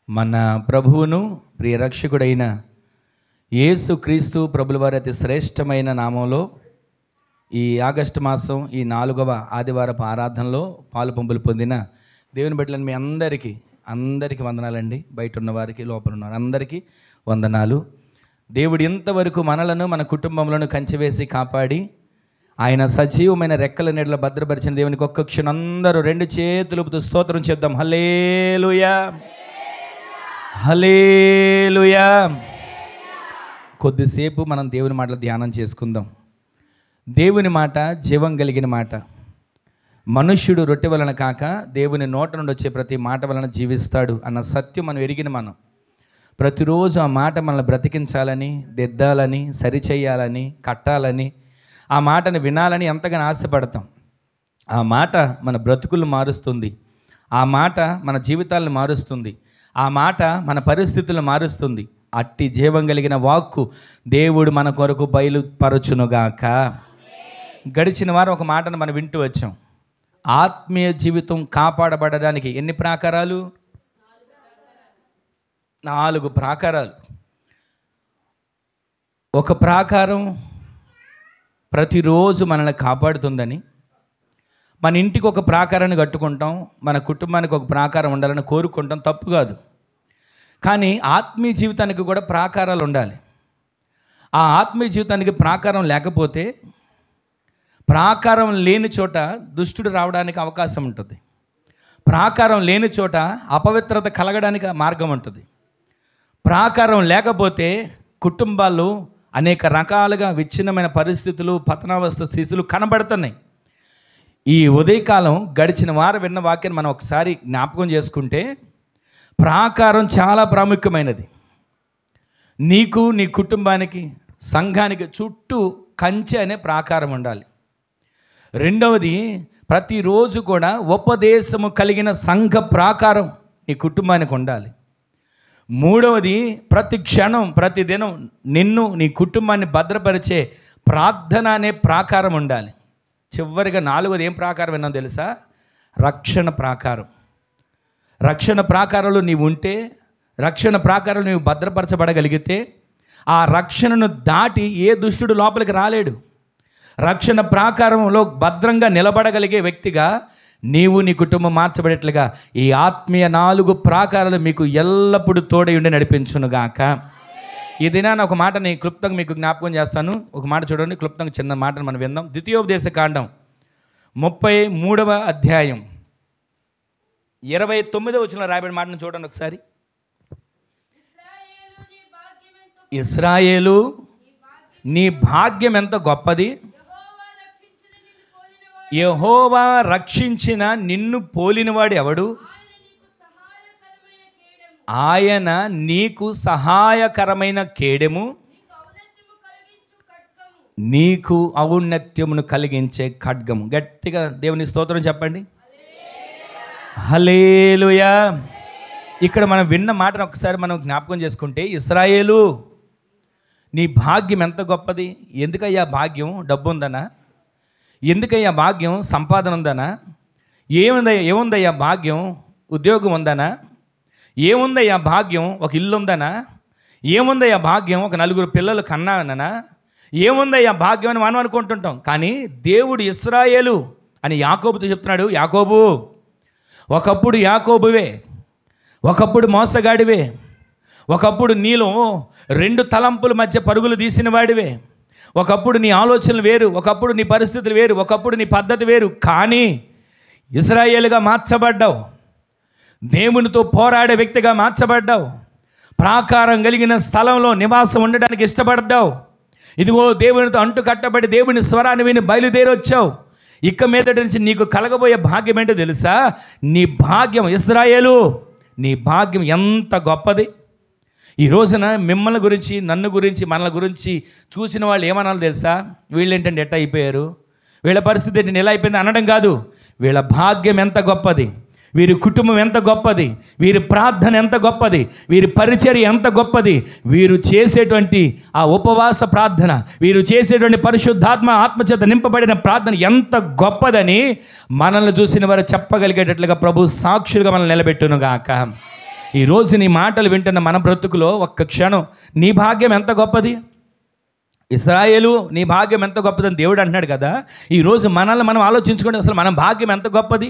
మన ప్రభువును ప్రియ రక్షకుడైన యేసు క్రీస్తు ప్రభుల వారి అతి శ్రేష్టమైన నామంలో ఈ ఆగస్టు మాసం ఈ 4వ ఆదివారపు ఆరాధనలో పాలు పంపులు పొందిన దేవుని బిడ్డలను మీ అందరికీ వందనాలండి. బయట ఉన్న వారికి, లోపల ఉన్న అందరికీ వందనాలు. దేవుడు ఇంతవరకు మనలను మన కుటుంబంలో కంచివేసి కాపాడి ఆయన సజీవమైన రెక్కల నీడలో భద్రపరిచిన దేవునికి ఒక్క క్షణం అందరూ 2 చేతులతో స్తోత్రం చేద్దాం. హల్లెలూయా, హల్లెలూయా. కొద్దిసేపు మనం దేవుని మాటలు ధ్యానం చేసుకుందాం. దేవుని మాట జీవం కలిగిన మాట. మనుష్యుడు రొట్టె వలన కాక దేవుని నోట నుండి వచ్చే ప్రతి మాట వలన జీవిస్తాడు అన్న సత్యం మనం ప్రతిరోజు ఆ మాట మనల్ని బ్రతికించాలని, దిద్దాలని, సరిచేయాలని, కట్టాలని, ఆ మాటను వినాలని ఎంతగానో ఆశపడతాం. ఆ మాట మన బ్రతుకులను మారుస్తుంది. ఆ మాట మన జీవితాలను మారుస్తుంది. ఆ మాట మన పరిస్థితులను మారుస్తుంది. అట్టి జీవం కలిగిన వాక్కు దేవుడు మన కొరకు బయలుపరచునుగాక. గడిచిన వారం ఒక మాటను మనం వింటూ వచ్చాం. ఆత్మీయ జీవితం కాపాడబడడానికి ఎన్ని ప్రాకారాలు? 4 ప్రాకారాలు. ఒక ప్రాకారం ప్రతిరోజు మనల్ని కాపాడుతుందని, మన ఇంటికి ఒక ప్రాకారాన్ని కట్టుకుంటాం, మన కుటుంబానికి ఒక ప్రాకారం ఉండాలని కోరుకుంటాం, తప్పు కాదు. కానీ ఆత్మీయ జీవితానికి కూడా ప్రాకారాలు ఉండాలి. ఆ ఆత్మీయ జీవితానికి ప్రాకారం లేకపోతే, ప్రాకారం లేని చోట దుష్టుడు రావడానికి అవకాశం ఉంటుంది. ప్రాకారం లేని చోట అపవిత్రత కలగడానికి మార్గం ఉంటుంది. ప్రాకారం లేకపోతే కుటుంబాలు అనేక రకాలుగా విచ్ఛిన్నమైన పరిస్థితులు, పతనావస్థ స్థితులు కనబడుతున్నాయి. ఈ ఉదయకాలం గడిచిన వారం విన్న వాక్యాన్ని మనం ఒకసారి జ్ఞాపకం చేసుకుంటే, ప్రాకారం చాలా ప్రాముఖ్యమైనది. నీకు, నీ కుటుంబానికి, సంఘానికి చుట్టూ కంచె అనే ప్రాకారం ఉండాలి. రెండవది, ప్రతిరోజు కూడా ఉపదేశము కలిగిన సంఘ ప్రాకారం నీ కుటుంబానికి ఉండాలి. మూడవది, ప్రతి క్షణం, ప్రతిదినం నిన్ను, నీ కుటుంబాన్ని భద్రపరిచే ప్రార్థన అనే ప్రాకారం ఉండాలి. చివరిగా 4వది ఏం ప్రాకారం విన్నాం తెలుసా? రక్షణ ప్రాకారం. రక్షణ ప్రాకారంలో నీవు ఉంటే, రక్షణ ప్రాకారంలో నీవు భద్రపరచబడగలిగితే, ఆ రక్షణను దాటి ఏ దుష్టుడు లోపలికి రాలేడు. రక్షణ ప్రాకారంలో భద్రంగా నిలబడగలిగే వ్యక్తిగా నీవు, నీ కుటుంబం మార్చబడేట్లుగా ఈ ఆత్మీయ 4 ప్రాకారాలు మీకు ఎల్లప్పుడూ తోడై ఉండి నడిపించునుగాక. ఈ దినాన ఒక మాటని క్లుప్తంగా మీకు జ్ఞాపకం చేస్తాను. ఒక మాట చూడండి, క్లుప్తంగా చిన్న మాటను మనం విందాం. ద్వితీయోపదేశ కాండం 33వ అధ్యాయం 29వ వచనంలో రాయబడిన మాటను చూడండి ఒకసారి. ఇశ్రాయేలు, నీ భాగ్యం ఎంత గొప్పది! యెహోవా రక్షించిన నిన్ను పోలినవాడు ఎవడు? ఆయన నీకు సహాయకరమైన కేడెము, నీకు ఔన్నత్యమును కలిగించే ఖడ్గము. గట్టిగా దేవుని స్తోత్రం చెప్పండి. హల్లెలూయా. ఇక్కడ మనం విన్న మాటను ఒకసారి మనం జ్ఞాపకం చేసుకుంటే, ఇశ్రాయేలు, నీ భాగ్యం ఎంత గొప్పది! ఎందుకయ్యా భాగ్యం? డబ్బు ఉందనా? ఎందుకయ్యా భాగ్యం? సంపాదన ఉందనా? ఏముందయ్యా భాగ్యం? ఉద్యోగం ఉందనా? ఏముందయ్యా భాగ్యం? ఒక ఇల్లు ఉందనా? ఏముందయ్యా భాగ్యం? ఒక 4 పిల్లలు కన్నాననా? ఏముందయ్యా భాగ్యం అని మనం అనుకుంటుంటాం. కానీ దేవుడు ఇశ్రాయేలు అని యాకోబుతో చెప్తున్నాడు. యాకోబు, ఒకప్పుడు యాకోబువే, ఒకప్పుడు మోసగాడివే, ఒకప్పుడు నీలో 2 తలంపుల మధ్య పరుగులు తీసిన వాడివే, ఒకప్పుడు నీ ఆలోచనలు వేరు, ఒకప్పుడు నీ పరిస్థితులు వేరు, ఒకప్పుడు నీ పద్ధతి వేరు. కానీ ఇశ్రాయేలుగా మార్చబడ్డావు. దేవునితో పోరాడే వ్యక్తిగా మార్చబడ్డావు. ప్రాకారం కలిగిన స్థలంలో నివాసం ఉండడానికి ఇష్టపడ్డావు. ఇదిగో దేవునితో అంటు కట్టబడి దేవుని స్వరాన్ని విని బయలుదేరి వచ్చావు. ఇక మీదటి నుంచి నీకు కలగబోయే భాగ్యం ఏంటో తెలుసా? నీ భాగ్యం, ఇశ్రాయేలు, నీ భాగ్యం ఎంత గొప్పది! ఈ రోజున మిమ్మల్ని గురించి, నన్ను గురించి, మనల గురించి చూసిన వాళ్ళు ఏమనాలో తెలుసా? వీళ్ళేంటంటే ఎట్ట అయిపోయారు, వీళ్ళ పరిస్థితి ఏంటంటే ఎలా అయిపోయింది అనడం కాదు. వీళ్ళ భాగ్యం ఎంత గొప్పది, వీరి కుటుంబం ఎంత గొప్పది, వీరి ప్రార్థన ఎంత గొప్పది, వీరి పరిచర్య ఎంత గొప్పది, వీరు చేసేటువంటి ఆ ఉపవాస ప్రార్థన, వీరు చేసేటువంటి పరిశుద్ధాత్మ ఆత్మచేత నింపబడిన ప్రార్థన ఎంత గొప్పదని మనల్ని చూసిన వారు చెప్పగలిగేటట్లుగా ప్రభు సాక్షులుగా మనల్ని నిలబెట్టునుగాక. ఈరోజు నీ మాటలు వింటున్న మన బ్రతుకులో ఒక్క క్షణం నీ భాగ్యం ఎంత గొప్పది. ఇశ్రాయేలు నీ భాగ్యం ఎంత గొప్పదని దేవుడు అంటున్నాడు కదా. ఈరోజు మనల్ని మనం ఆలోచించుకుంటే అసలు మన భాగ్యం ఎంత గొప్పది,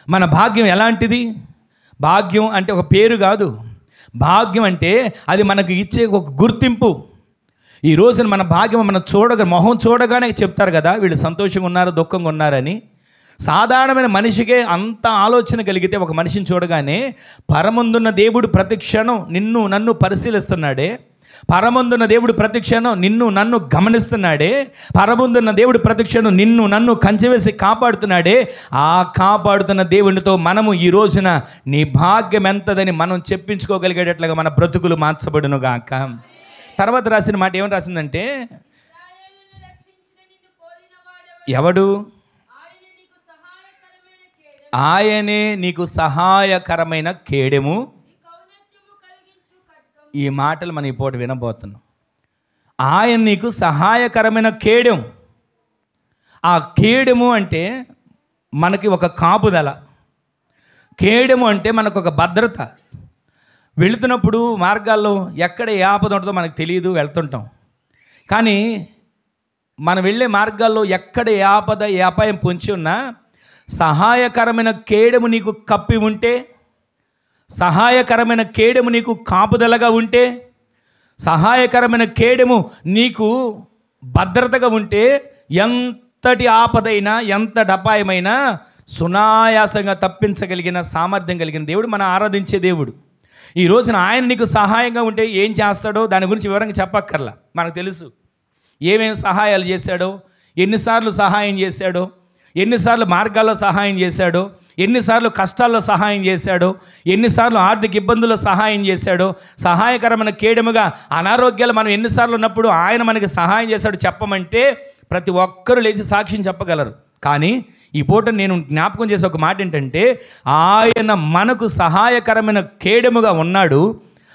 మన భాగ్యం ఎలాంటిది. భాగ్యం అంటే ఒక పేరు కాదు, భాగ్యం అంటే అది మనకు ఇచ్చే ఒక గుర్తింపు. ఈ రోజున మన భాగ్యం మనం మొహం చూడగానే చెప్తారు కదా వీళ్ళు సంతోషంగా ఉన్నారు దుఃఖంగా ఉన్నారని. సాధారణమైన మనిషికే అంత ఆలోచన కలిగితే ఒక మనిషిని చూడగానే పరమందున్న దేవుడు ప్రతి క్షణం నిన్ను నన్ను పరిశీలిస్తున్నాడే, పరమందున్న దేవుడు ప్రతి క్షణం నిన్ను నన్ను గమనిస్తున్నాడే, పరమందున్న దేవుడు ప్రతి క్షణం నిన్ను నన్ను కంచెవేసి కాపాడుతున్నాడే. ఆ కాపాడుతున్న దేవునితో మనము ఈ రోజున నీ భాగ్యం ఎంతదని మనం చెప్పించుకోగలిగేటట్లుగా మన బ్రతుకులు మార్చబడును గాక. తర్వాత రాసిన మాట ఏమని రాసిందంటే, ఎవడు? ఆయనే నీకు సహాయకరమైన కేడెము. ఈ మాటలు మనం ఈ పూట వినబోతున్నాం. ఆయన నీకు సహాయకరమైన కేడెం. ఆ కేడెము అంటే మనకి ఒక కాపుదల, కేడెము అంటే మనకు ఒక భద్రత. వెళుతున్నప్పుడు మార్గాల్లో ఎక్కడ ఏ ఆపద ఉంటుందో మనకు తెలియదు, వెళ్తుంటాం. కానీ మనం వెళ్ళే మార్గాల్లో ఎక్కడ ఏ ఆపద ఏ అపాయం పొంచి ఉన్నా సహాయకరమైన కేడెము నీకు కప్పి ఉంటే, సహాయకరమైన కేడెము నీకు కాపుదలగా ఉంటే, సహాయకరమైన కేడెము నీకు భద్రతగా ఉంటే ఎంతటి ఆపదైనా ఎంతటి అపాయమైనా సునాయాసంగా తప్పించగలిగిన సామర్థ్యం కలిగిన దేవుడు మనం ఆరాధించే దేవుడు. ఈ రోజున ఆయన నీకు సహాయంగా ఉంటే ఏం చేస్తాడో దాని గురించి వివరంగా చెప్పక్కర్లా, మనకు తెలుసు. ఏమేమి సహాయాలు చేశాడో, ఎన్నిసార్లు సహాయం చేశాడో, ఎన్నిసార్లు మార్గాల్లో సహాయం చేశాడో, ఎన్నిసార్లు కష్టాల్లో సహాయం చేశాడో, ఎన్నిసార్లు ఆర్థిక ఇబ్బందుల్లో సహాయం చేశాడో, సహాయకరమైన కేడముగా అనారోగ్యాలు మనం ఎన్నిసార్లు ఉన్నప్పుడు ఆయన మనకి సహాయం చేశాడు చెప్పమంటే ప్రతి ఒక్కరూ లేచి సాక్ష్యం చెప్పగలరు. కానీ ఈ పూట నేను జ్ఞాపకం చేసే ఒక మాట ఏంటంటే, ఆయన మనకు సహాయకరమైన కేడముగా ఉన్నాడు.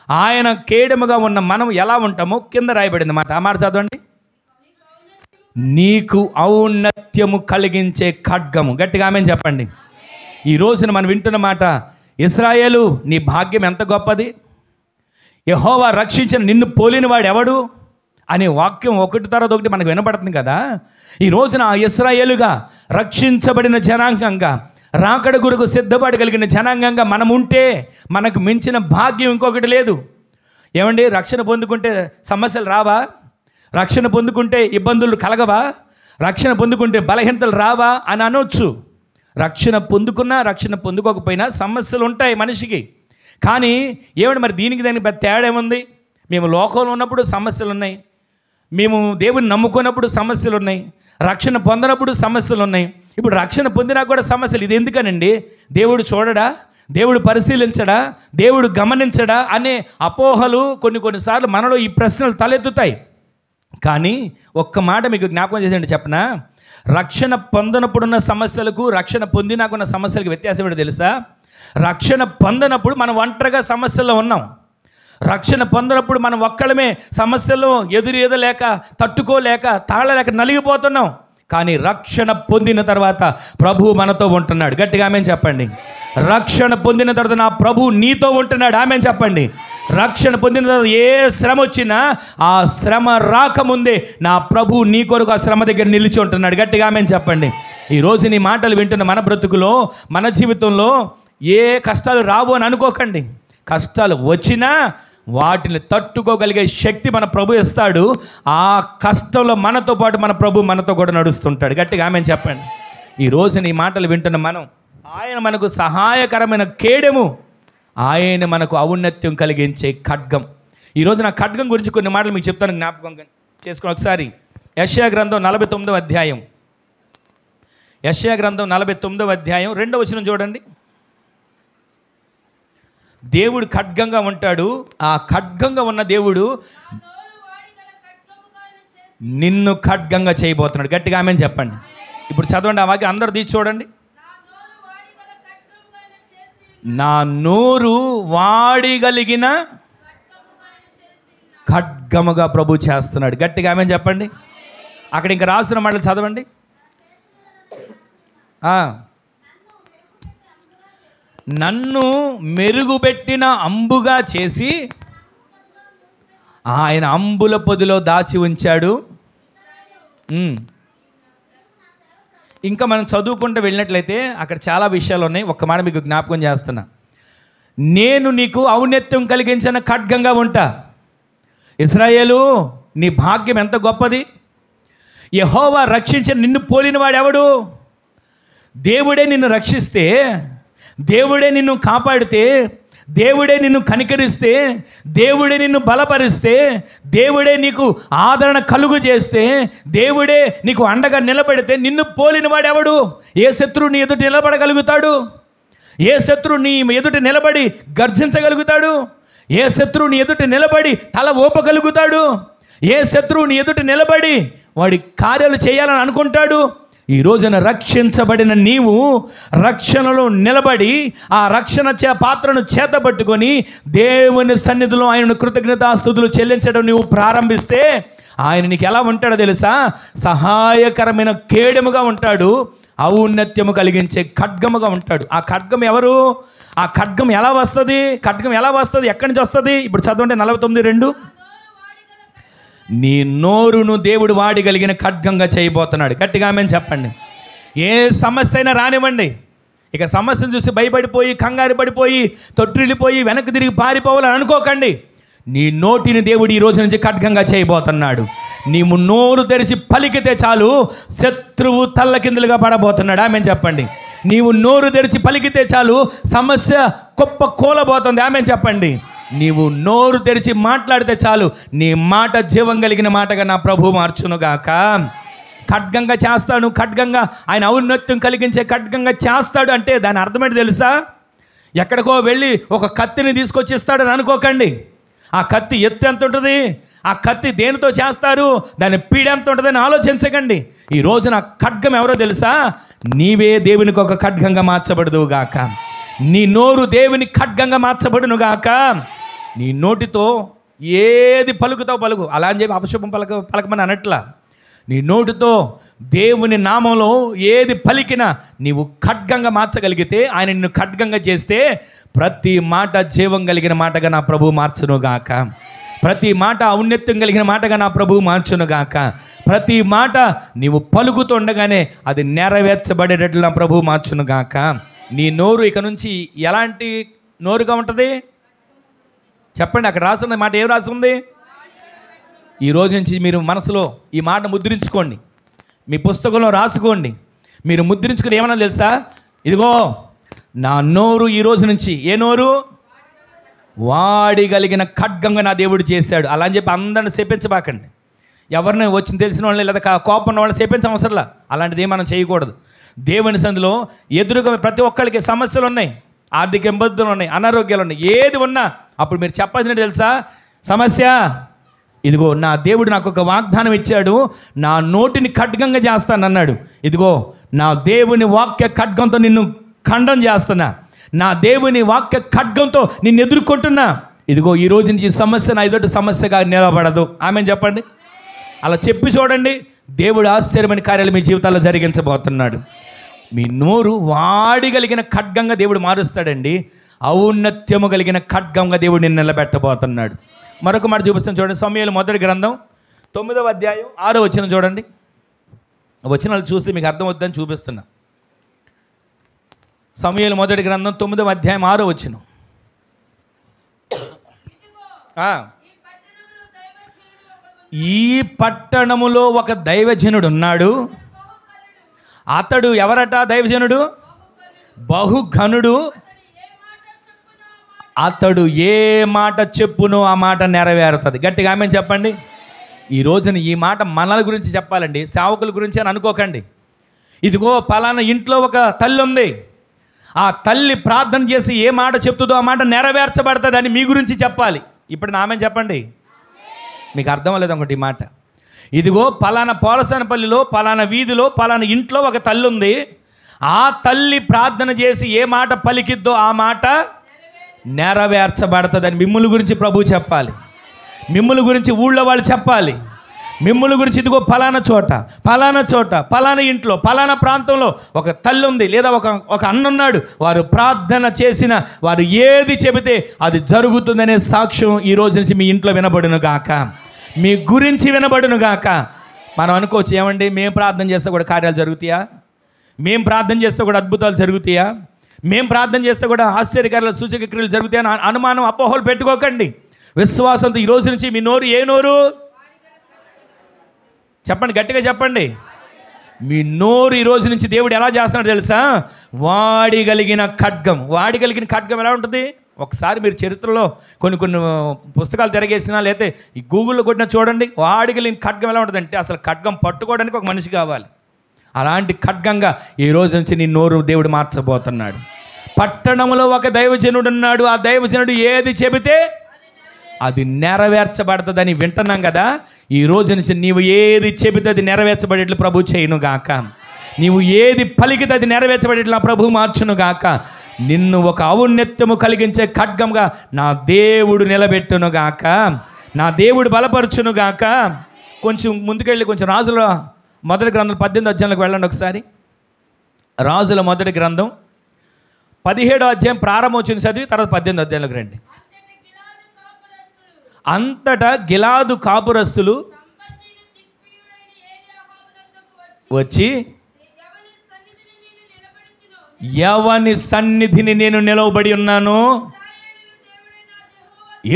ఆయన కేడముగా ఉన్న మనం ఎలా ఉంటామో కింద రాయబడింది మాట. ఆ మాట చదవండి. నీకు ఔన్నత్యము కలిగించే ఖడ్గము. గట్టిగా ఆమేన్ చెప్పండి. ఈ రోజున మనం వింటున్న మాట, ఇశ్రాయేలు నీ భాగ్యం ఎంత గొప్పది, యెహోవా రక్షించిన నిన్ను పోలిన వాడు ఎవడు అనే వాక్యం ఒకటి తర్వాత ఒకటి మనకు వినపడుతుంది కదా. ఈ రోజున ఇశ్రాయేలుగా రక్షించబడిన జనాంగంగా, రాకడ గురకు సిద్ధపడగలిగిన జనాంగంగా మనం ఉంటే మనకు మించిన భాగ్యం ఇంకొకటి లేదు. ఏమండి, రక్షణ పొందుకుంటే సమస్యలు రావా? రక్షణ పొందుకుంటే ఇబ్బందులు కలగవా? రక్షణ పొందుకుంటే బలహీనతలు రావా అని అనొచ్చు. రక్షణ పొందుకున్నా రక్షణ పొందుకోకపోయినా సమస్యలు ఉంటాయి మనిషికి. కానీ ఏమండి, మరి దానికి పెద్ద తేడా ఏముంది? మేము లోకంలో ఉన్నప్పుడు సమస్యలు ఉన్నాయి, మేము దేవుని నమ్ముకున్నప్పుడు సమస్యలు ఉన్నాయి, రక్షణ పొందినప్పుడు సమస్యలు ఉన్నాయి. ఇప్పుడు రక్షణ పొందినా కూడా సమస్యలు. ఇది ఎందుకనండి? దేవుడు చూడడా? దేవుడు పరిశీలించడా? దేవుడు గమనించడా అనే అపోహలు కొన్నిసార్లు మనలో ఈ ప్రశ్నలు తలెత్తుతాయి. కానీ ఒక్క మాట మీకు జ్ఞాపకం చేసేయండి చెప్పనా, రక్షణ పొందనప్పుడున్న సమస్యలకు రక్షణ పొందినాకున్న సమస్యలకు వ్యత్యాసం ఏంటో తెలుసా? రక్షణ పొందనప్పుడు మనం ఒంటరిగా సమస్యల్లో ఉన్నాం. రక్షణ పొందినప్పుడు మనం ఒక్కళ్ళమే సమస్యల్లో ఎదురేదలేక, తట్టుకోలేక, తాళలేక నలిగిపోతున్నాం. కానీ రక్షణ పొందిన తర్వాత ప్రభువు మనతో ఉంటున్నాడు. గట్టిగా ఆమేన్ చెప్పండి. రక్షణ పొందిన తర్వాత నా ప్రభువు నీతో ఉంటున్నాడు. ఆమేన్ చెప్పండి. రక్షణ పొందిన తర్వాత ఏ శ్రమ వచ్చినా ఆ శ్రమ రాకముందే నా ప్రభువు నీ కొరకు ఆ శ్రమ దగ్గర నిలిచి ఉంటున్నాడు. గట్టిగా ఆమేన్ చెప్పండి. ఈరోజు నీ మాటలు వింటున్న మన బ్రతుకులో, మన జీవితంలో ఏ కష్టాలు రావు అని అనుకోకండి. కష్టాలు వచ్చినా వాటిని తట్టుకోగలిగే శక్తి మన ప్రభు ఇస్తాడు. ఆ కష్టంలో మనతో పాటు మన ప్రభు మనతో కూడా నడుస్తుంటాడు. గట్టిగా ఆమేన్ చెప్పండి. ఈరోజు నీ మాటలు వింటున్న మనం, ఆయన మనకు సహాయకరమైన కేడెము, ఆయన మనకు ఔన్నత్యం కలిగించే ఖడ్గం. ఈరోజు నా ఖడ్గం గురించి కొన్ని మాటలు మీకు చెప్తాను, జ్ఞాపకం చేసుకుని ఒకసారి. యెషయా గ్రంథం 49వ అధ్యాయం, యెషయా గ్రంథం 49వ అధ్యాయం 2వ వచనం చూడండి. దేవుడు ఖడ్గంగా ఉంటాడు. ఆ ఖడ్గంగా ఉన్న దేవుడు నిన్ను ఖడ్గంగా చేయబోతున్నాడు. గట్టిగా ఆమేన్ చెప్పండి. ఇప్పుడు చదవండి ఆ వాక్యం అందరూ తీసి చూడండి. నా నోరు వాడిగలిగిన ఖడ్గముగా ప్రభు చేస్తున్నాడు. గట్టిగా ఆమేన్ చెప్పండి. అక్కడ ఇంకా రాసిన మాటలు చదవండి. నన్ను మెరుగుపెట్టిన అంబుగా చేసి ఆయన అంబుల పొదిలో దాచి ఉంచాడు. ఇంకా మనం చదువుకుంటూ వెళ్ళినట్లయితే అక్కడ చాలా విషయాలు ఉన్నాయి. ఒక్క మాట మీకు జ్ఞాపకం చేస్తున్నా. నేను నీకు ఔన్నత్యం కలిగించిన ఖడ్గంగా ఉంటా. ఇశ్రాయేలు, నీ భాగ్యం ఎంత గొప్పది. యెహోవా రక్షించిన నిన్ను పోలిన వాడెవడు? దేవుడే నిన్ను రక్షిస్తే, దేవుడే నిన్ను కాపాడితే, దేవుడే నిన్ను కనికరిస్తే, దేవుడే నిన్ను బలపరిస్తే, దేవుడే నీకు ఆదరణ కలుగు చేస్తే, దేవుడే నీకు అండగా నిలబడితే నిన్ను పోలిన వాడెవడు? ఏ శత్రువు నీ ఎదుట నిలబడగలుగుతాడు? ఏ శత్రువు నీ ఎదుట నిలబడి గర్జించగలుగుతాడు? ఏ శత్రువు నీ ఎదుట నిలబడి తల ఊపగలుగుతాడు? ఏ శత్రువు నీ ఎదుట నిలబడి వాడి కార్యాలు చేయాలని అనుకుంటాడు? ఈ రోజున రక్షించబడిన నీవు రక్షణలో నిలబడి ఆ రక్షణ పాత్రను చేతబట్టుకొని దేవుని సన్నిధిలో ఆయనను కృతజ్ఞతాస్తుతులు చెల్లించడం నువ్వు ప్రారంభిస్తే ఆయన నీకు ఎలా ఉంటాడో తెలుసా? సహాయకరమైన కేడముగా ఉంటాడు, ఔన్నత్యము కలిగించే ఖడ్గముగా ఉంటాడు. ఆ ఖడ్గం ఎవరు? ఆ ఖడ్గం ఎలా వస్తుంది? ఖడ్గం ఎలా వస్తుంది? ఎక్కడి నుంచి వస్తుంది? ఇప్పుడు చదవండి 49:2. నీ నోరును దేవుడు వాడగలిగిన ఖడ్గంగా చేయబోతున్నాడు. గట్టిగా ఆమేన్ చెప్పండి. ఏ సమస్య అయినా రానివ్వండి. ఇక సమస్యను చూసి భయపడిపోయి, కంగారు పడిపోయి, తొట్టిల్లిపోయి, వెనక్కి తిరిగి పారిపోవాలని అనుకోకండి. నీ నోటిని దేవుడు ఈ రోజు నుంచి ఖడ్గంగా చేయబోతున్నాడు. నీవు నోరు తెరిచి పలికితే చాలు, శత్రువు తల్లకిందులుగా పడబోతున్నాడు. ఆమేన్ చెప్పండి. నీవు నోరు తెరిచి పలికితే చాలు, సమస్య గొప్ప కూలబోతుంది. ఆమేన్ చెప్పండి. నీవు నోరు తెరిచి మాట్లాడితే చాలు, నీ మాట జీవం కలిగిన మాటగా నా ప్రభు మార్చునుగాక. ఖడ్గంగా చేస్తాడు. ఖడ్గంగా ఆయన ఔన్నత్యం కలిగించే ఖడ్గంగా చేస్తాడు అంటే దాని అర్థమేంటి తెలుసా? ఎక్కడికో వెళ్ళి ఒక కత్తిని తీసుకొచ్చి ఇస్తాడని అనుకోకండి. ఆ కత్తి ఎత్తు ఎంత ఉంటుంది? ఆ కత్తి దేనితో చేస్తారు? దాని పీడ ఎంత ఉంటుందని ఆలోచించకండి. ఈ రోజున ఖడ్గం ఎవరో తెలుసా? నీవే దేవునికి ఒక ఖడ్గంగా మార్చబడదువుగాక. నీ నోరు దేవుని ఖడ్గంగా మార్చబడునుగాక. నీ నోటితో ఏది పలుకుతావు పలుకు, అలా అని చెప్పి అపశుభం పలకమని అనట్లా. నీ నోటితో దేవుని నామంలో ఏది పలికినా నీవు ఖడ్గంగా మార్చగలిగితే, ఆయన నిన్ను ఖడ్గంగా చేస్తే, ప్రతి మాట జీవం కలిగిన మాటగా నా ప్రభు మార్చునుగాక. ప్రతి మాట ఔన్నత్యం కలిగిన మాటగా నా ప్రభు మార్చునుగాక. ప్రతి మాట నీవు పలుకుతుండగానే అది నెరవేర్చబడేటట్లు నా ప్రభు మార్చునుగాక. నీ నోరు ఇక నుంచి ఎలాంటి నోరుగా ఉంటుంది చెప్పండి. అక్కడ రాసున్న మాట ఏం రాసింది? ఈ రోజు నుంచి మీరు మనసులో ఈ మాట ముద్రించుకోండి, మీ పుస్తకంలో రాసుకోండి. మీరు ముద్రించుకుని ఏమన్నా తెలుసా? ఇదిగో నా నోరు ఈ రోజు నుంచి, ఏ నోరు? వాడిగలిగిన ఖడ్గంగా నా దేవుడు చేశాడు. అలా అని చెప్పి అందరిని శపించబాకండి. ఎవరిని వచ్చిన తెలిసిన వాళ్ళని లేదా కోపం ఉన్న వాళ్ళని శపించే అవసరంలా. అలాంటిది ఏం మనం చేయకూడదు. దేవుని సందులో ఎదురుగా ప్రతి ఒక్కరికి సమస్యలు ఉన్నాయి, ఆర్థిక ఇబ్బందులు ఉన్నాయి, అనారోగ్యాలు ఉన్నాయి. ఏది ఉన్నా అప్పుడు మీరు చెప్పాల్సినట్టు తెలుసా? సమస్య ఇదిగో నా దేవుడు నాకు ఒక వాగ్దానం ఇచ్చాడు, నా నోటిని ఖడ్గంగా చేస్తానన్నాడు. ఇదిగో నా దేవుని వాక్య ఖడ్గంతో నిన్ను ఖండం చేస్తున్నా, నా దేవుని వాక్య ఖడ్గంతో నిన్ను ఎదుర్కొంటున్నా. ఇదిగో ఈ రోజు నుంచి ఈ సమస్య నా ఎదుటి సమస్యగా నిలబడదు. ఆమేన్ చెప్పండి. అలా చెప్పి చూడండి, దేవుడు ఆశ్చర్యమైన కార్యాలు మీ జీవితాల్లో జరిగించబోతున్నాడు. మీ నోరు వాడిగలిగిన ఖడ్గంగా దేవుడు మారుస్తాడండి. ఔన్నత్యము కలిగిన ఖడ్గంగా దేవుడు నిన్ను నిలబెట్టబోతున్నాడు. మరొక మాట చూపిస్తాను చూడండి. సమూయేలు మొదటి గ్రంథం 9వ అధ్యాయం 6వ వచనం చూడండి. వచనాలు చూస్తే మీకు అర్థమవుతుందని చూపిస్తున్నా. సమూయేలు మొదటి గ్రంథం 9వ అధ్యాయం 6వ వచనం. ఈ పట్టణములో ఒక దైవజనుడు ఉన్నాడు. అతడు ఎవరట? దైవజనుడు, బహుఘనుడు. అతడు ఏ మాట చెప్పునో ఆ మాట నెరవేరుతుంది. గట్టిగా ఆమేన్ చెప్పండి. ఈ రోజున ఈ మాట మనల గురించి చెప్పాలండి, సేవకుల గురించి అని అనుకోకండి. ఇదిగో పలానా ఇంట్లో ఒక తల్లి ఉంది, ఆ తల్లి ప్రార్థన చేసి ఏ మాట చెప్తుందో ఆ మాట నెరవేర్చబడుతుంది అని మీ గురించి చెప్పాలి. ఇప్పుడు నా ఆమేన్ చెప్పండి. మీకు అర్థం లేదు అనుకోండి ఈ మాట. ఇదిగో పలానా పోలసానపల్లిలో పలానా వీధిలో పలానా ఇంట్లో ఒక తల్లి ఉంది, ఆ తల్లి ప్రార్థన చేసి ఏ మాట పలికిద్దో ఆ మాట నెరవేర్చబడుతుందని మిమ్మల్ని గురించి ప్రభు చెప్పాలి. మిమ్మల్ని గురించి ఊళ్ళో వాళ్ళు చెప్పాలి. మిమ్ముల గురించి ఇదిగో ఫలానా చోట ఫలానా ఇంట్లో ఫలానా ప్రాంతంలో ఒక తల్లి ఉంది, లేదా ఒక అన్న ఉన్నాడు, వారు ప్రార్థన చేసిన వారు ఏది చెబితే అది జరుగుతుందనే సాక్ష్యం ఈ రోజు నుంచి మీ ఇంట్లో వినబడును గాక, మీ గురించి వినబడును గాక. మనం అనుకోవచ్చు, ఏమండి మేము ప్రార్థన చేస్తే కూడా కార్యాలు జరుగుతాయా, మేము ప్రార్థన చేస్తే కూడా అద్భుతాలు జరుగుతాయా, మేము ప్రార్థన చేస్తే కూడా ఆశ్చర్యకరాల సూచక క్రియలు జరుగుతాయని అనుమానం అపోహలు పెట్టుకోకండి. విశ్వాసంతో ఈ రోజు నుంచి మీ నోరు ఏ నోరు చెప్పండి, గట్టిగా చెప్పండి. మీ నోరు ఈ రోజు నుంచి దేవుడు ఎలా చేస్తున్నాడు తెలుసా? వాడిగలిగిన ఖడ్గం ఎలా ఉంటుంది? ఒకసారి మీరు చరిత్రలో కొన్ని పుస్తకాలు తిరగేసినా లేకపోతే ఈ గూగుల్లో కొట్టినా చూడండి, వాడిగలిగిన ఖడ్గం ఎలా ఉంటుంది అంటే అసలు ఖడ్గం పట్టుకోవడానికి ఒక మనిషి కావాలి. అలాంటి ఖడ్గంగా ఈ రోజు నుంచి నీ నోరు దేవుడు మార్చబోతున్నాడు. పట్టణంలో ఒక దైవజనుడు ఉన్నాడు, ఆ దైవజనుడు ఏది చెబితే అది నెరవేర్చబడుతుందని వింటున్నాం కదా. ఈ రోజు నుంచి నీవు ఏది చెబితే అది నెరవేర్చబడేట్లు ప్రభు చేయును గాక, నీవు ఏది పలికితే అది నెరవేర్చబడేట్లా ప్రభు మార్చును గాక. నిన్ను ఒక ఔన్నత్యము కలిగించే ఖడ్గంగా నా దేవుడు నిలబెట్టును గాక, నా దేవుడు బలపరచును గాక. కొంచెం ముందుకెళ్ళి కొంచెం రాజుల మొదటి గ్రంథం 18వ అధ్యాయంలోకి వెళ్ళండి ఒకసారి. రాజుల మొదటి గ్రంథం 17వ అధ్యాయం ప్రారంభం వచ్చిన చదివి తర్వాత 18వ అధ్యాయంలోకి రండి. అంతటా గిలాదు కాపురస్తులు వచ్చి ఎవని సన్నిధిని నేను నిలవబడి ఉన్నాను,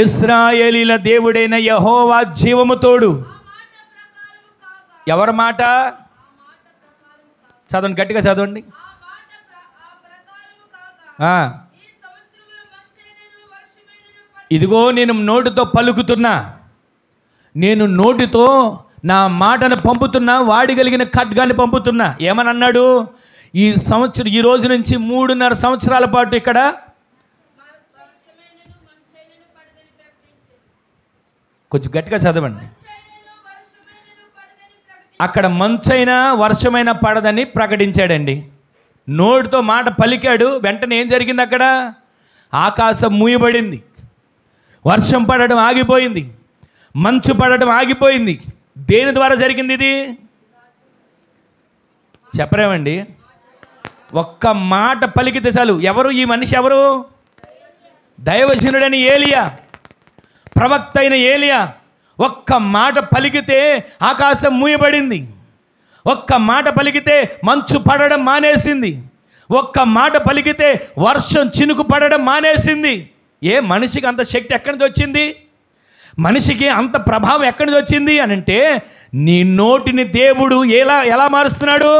ఇశ్రాయేలీల దేవుడైన యెహోవా జీవము తోడు. ఎవరి మాట? చదవండి, గట్టిగా చదవండి. ఇదిగో నేను నోటితో పలుకుతున్నా, నేను నోటితో నా మాటను పంపుతున్నా, వాడిగలిగిన ఖడ్గాన్ని పంపుతున్నా. ఏమని అన్నాడు? ఈ రోజు నుంచి 3.5 సంవత్సరాల పాటు ఇక్కడ కొంచెం గట్టిగా చదవండి. అక్కడ మంచైనా వర్షమైనా పడదని ప్రకటించాడండి. నోటితో మాట పలికాడు, వెంటనే ఏం జరిగింది? అక్కడ ఆకాశం మూయబడింది, వర్షం పడడం ఆగిపోయింది, మంచు పడడం ఆగిపోయింది. దేని ద్వారా జరిగింది ఇది? చెప్పరేమండి? ఒక్క మాట పలికితే చాలు. ఎవరు ఈ మనిషి? ఎవరు? దైవజనుడని ఏలియా, ప్రవక్త అయిన ఏలియా. ఒక్క మాట పలికితే ఆకాశం మూయబడింది, ఒక్క మాట పలికితే మంచు పడడం మానేసింది, ఒక్క మాట పలికితే వర్షం చినుకు పడడం మానేసింది. మనిషికి అంత శక్తి ఎక్కడి నుంచి వచ్చింది? మనిషికి అంత ప్రభావం ఎక్కడి నుంచి వచ్చింది అని అంటే నీ నోటిని దేవుడు ఎలా మారుస్తున్నాడు?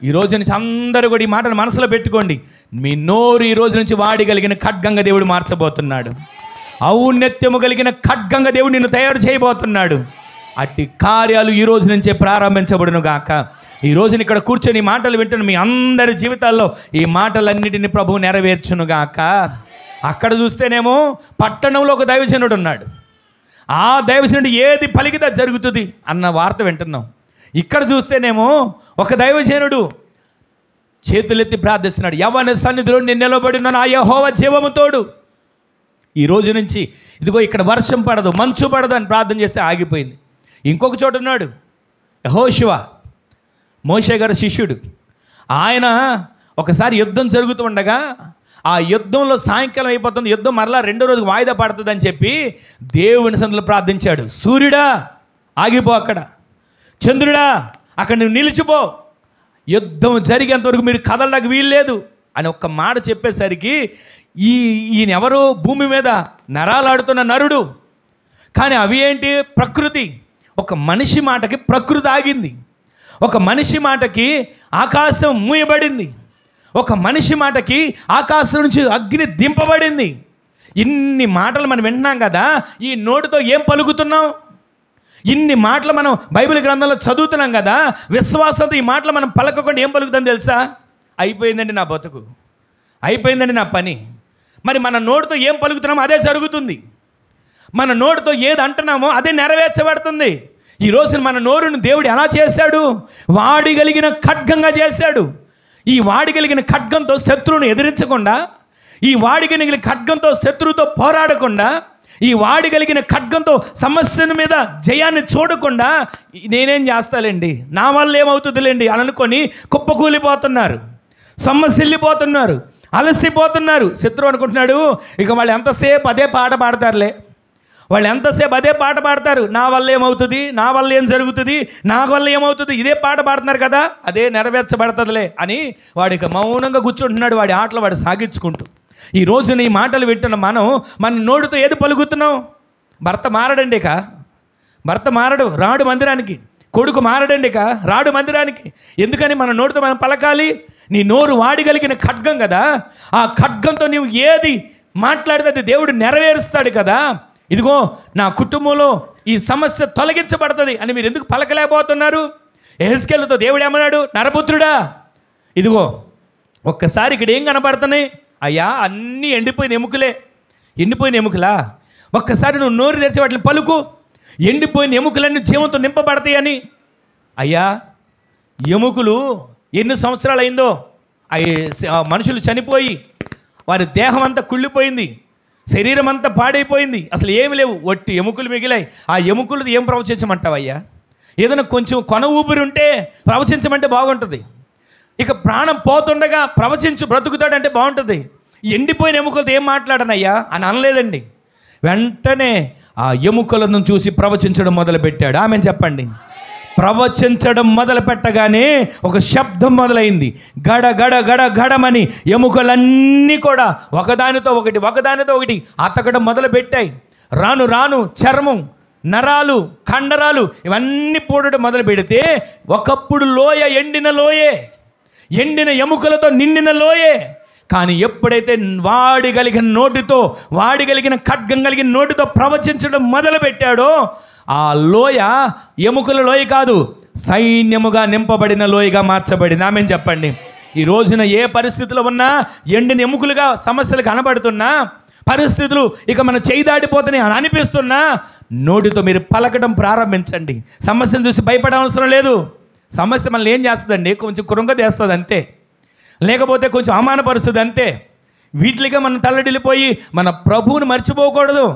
ఈ రోజు నుంచి అందరూ కూడా ఈ మాటను మనసులో పెట్టుకోండి. మీ నోరు ఈ రోజు నుంచి వాడిగలిగిన ఖడ్గంగా దేవుడు మార్చబోతున్నాడు. ఔన్నత్యము కలిగిన ఖడ్గంగా దేవుడు నిన్ను తయారు చేయబోతున్నాడు. అట్టి కార్యాలు ఈ రోజు నుంచే ప్రారంభించబడును గాక. ఈ రోజున ఇక్కడ కూర్చొని ఈ మాటలు వింటున్న మీ అందరి జీవితాల్లో ఈ మాటలన్నిటిని ప్రభువు నెరవేర్చును గాక. అక్కడ చూస్తేనేమో పట్టణంలో ఒక దైవజనుడు ఉన్నాడు, ఆ దైవజనుడు ఏది పలికితే జరుగుతుంది అన్న వార్త వింటున్నాం. ఇక్కడ చూస్తేనేమో ఒక దైవజనుడు చేతులెత్తి ప్రార్థిస్తున్నాడు, యెహోవా సన్నిధిలో నేను నిలబడి ఉన్నాను, ఆ యెహోవా జీవము తోడు. ఈ రోజు నుంచి ఇదిగో ఇక్కడ వర్షం పడదు, మంచు పడదు అని ప్రార్థన చేస్తే ఆగిపోయింది. ఇంకొక చోట ఉన్నాడు యెహోషువ, మోషే గారి శిష్యుడు. ఆయన ఒకసారి యుద్ధం జరుగుతూ ఉండగా ఆ యుద్ధంలో సాయంకాలం అయిపోతుంది, యుద్ధం మరలా 2వ రోజుకి వాయిదా పడుతుందని చెప్పి దేవుని సన్నిధిలో ప్రార్థించాడు. సూర్యుడా ఆగిపో, అక్కడ చంద్రుడా అక్కడ నువ్వు నిలిచిపో, యుద్ధం జరిగేంతవరకు మీరు కదలడానికి వీల్లేదు అని ఒక్క మాట చెప్పేసరికి ఈయన ఎవరు? భూమి మీద నరాలాడుతున్న నరుడు. కానీ అవి ఏంటి? ప్రకృతి. ఒక మనిషి మాటకి ప్రకృతి ఆగింది, ఒక మనిషి మాటకి ఆకాశం మూయబడింది, ఒక మనిషి మాటకి ఆకాశం నుంచి అగ్ని దింపబడింది. ఇన్ని మాటలు మనం వింటున్నాం కదా, ఈ నోటితో ఏం పలుకుతున్నాం? ఇన్ని మాటలు మనం బైబిల్ గ్రంథంలో చదువుతున్నాం కదా, విశ్వాసంతో ఈ మాటలు మనం పలకకుండా ఏం పలుకుతాం తెలుసా? అయిపోయిందండి నా బతుకు, అయిపోయిందండి నా పని. మరి మన నోటితో ఏం పలుకుతున్నామో అదే జరుగుతుంది. మన నోటితో ఏది అంటున్నామో అదే నెరవేర్చబడుతుంది. ఈ రోజున మన నోరుని దేవుడు ఎలా చేశాడు? వాడిగలిగిన ఖడ్గంగా చేశాడు. ఈ వాడిగలిగిన ఖడ్గంతో శత్రువును ఎదిరించకుండా, ఈ వాడిగలిగిన ఖడ్గంతో శత్రువుతో పోరాడకుండా, ఈ వాడగలిగిన ఖడ్గంతో సమస్యల మీద జయాన్ని చూడకుండా నేనేం చేస్తాలేండి, నా వల్ల ఏమవుతుందిలేండి అని అనుకొని కుప్పకూలిపోతున్నారు, సొమ్మసిల్లిపోతున్నారు, అలసిపోతున్నారు. శత్రువు అనుకుంటున్నాడు ఇక వాళ్ళు ఎంతసేపు అదే పాట పాడతారులే, వాళ్ళు ఎంతసేపు అదే పాట పాడతారు, నా వల్ల ఏమవుతుంది, నా వల్ల ఏం జరుగుతుంది, నా వల్ల ఏమవుతుంది, ఇదే పాట పాడుతున్నారు కదా, అదే నెరవేర్చబడుతుందిలే అని వాడికి మౌనంగా కూర్చుంటున్నాడు, వాడి ఆటలు వాడు సాగించుకుంటూ. ఈ రోజున ఈ మాటలు వింటున్న మనం మన నోటితో ఏది పలుకుతున్నాం? భర్త మారడండి ఇక, భర్త మారడు, రాడు మందిరానికి, కొడుకు మారడండి ఇక, రాడు మందిరానికి. ఎందుకని మన నోటితో మనం పలకాలి? నీ నోరు వాడగలిగిన ఖడ్గం కదా, ఆ ఖడ్గంతో నీవు ఏది మాట్లాడితే అది దేవుడు నెరవేరుస్తాడు కదా. ఇదిగో నా కుటుంబంలో ఈ సమస్య తొలగించబడుతుంది అని మీరు ఎందుకు పలకలేకపోతున్నారు? యెహెజ్కేలుతో దేవుడు ఏమన్నాడు? నరపుత్రుడా, ఇదిగో ఒక్కసారి ఇక్కడ ఏం కనబడుతున్నాయి? అయ్యా అన్నీ ఎండిపోయిన ఎముకలే. ఎండిపోయిన ఎముకలా? ఒక్కసారి నువ్వు నోరు తెరిచి వాటిని పలుకు, ఎండిపోయిన ఎముకలన్నీ జీవంతో నింపబడతాయి అని. అయ్యా ఎముకలు ఎన్ని సంవత్సరాలు అయిందో, మనుషులు చనిపోయి వారి దేహం అంతా కుళ్ళిపోయింది, శరీరం అంతా పాడైపోయింది, అసలు ఏమి లేవు, ఒట్టి ఎముకలు మిగిలాయి. ఆ ఎముకలు ఏం ప్రవచించమంటావయ్యా? ఏదైనా కొంచెం కొన ఊపిరి ఉంటే ప్రవచించమంటే బాగుంటుంది. ఇక ప్రాణం పోతుండగా ప్రవచించు బ్రతుకుతాడంటే బాగుంటుంది. ఎండిపోయిన ఎముకలతో ఏం మాట్లాడనయ్యా అని అనలేదండి. వెంటనే ఆ ఎముకలను చూసి ప్రవచించడం మొదలుపెట్టాడు. ఆమె చెప్పండి. ప్రవచించడం మొదలు పెట్టగానే ఒక శబ్దం మొదలైంది. గడ గడ గడ గడమని ఎముకలన్నీ కూడా ఒకదానితో ఒకటి అతకడం మొదలు పెట్టాయి. రాను రాను చర్మం, నరాలు, కండరాలు ఇవన్నీ పూడడం మొదలు పెడితే ఒకప్పుడు లోయ ఎండిన లోయే, ఎండిన ఎముకలతో నిండిన లోయే. కానీ ఎప్పుడైతే వాడగలిగిన నోటితో, వాడగలిగిన ఖడ్గం కలిగిన నోటితో ప్రవచించడం మొదలు పెట్టాడో ఆ లోయ ఎముకల లోయ కాదు, సైన్యముగా నింపబడిన లోయగా మార్చబడింది. ఆమె చెప్పండి. ఈ రోజున ఏ పరిస్థితిలో ఉన్నా, ఎండిన ఎముకలుగా సమస్యలు కనబడుతున్నా, పరిస్థితులు ఇక మన చేయి దాటిపోతున్నాయి అని అనిపిస్తున్నా, నోటితో మీరు పలకడం ప్రారంభించండి. సమస్యను చూసి భయపడవలసిన లేదు. సమస్య మనల్ని ఏం చేస్తుందండి? కొంచెం కృంగదీస్తుంది అంతే, లేకపోతే కొంచెం అవమానపరుస్తుంది అంతే. వీటిగా మనం తల్లడిల్లిపోయి మన ప్రభువుని మర్చిపోకూడదు.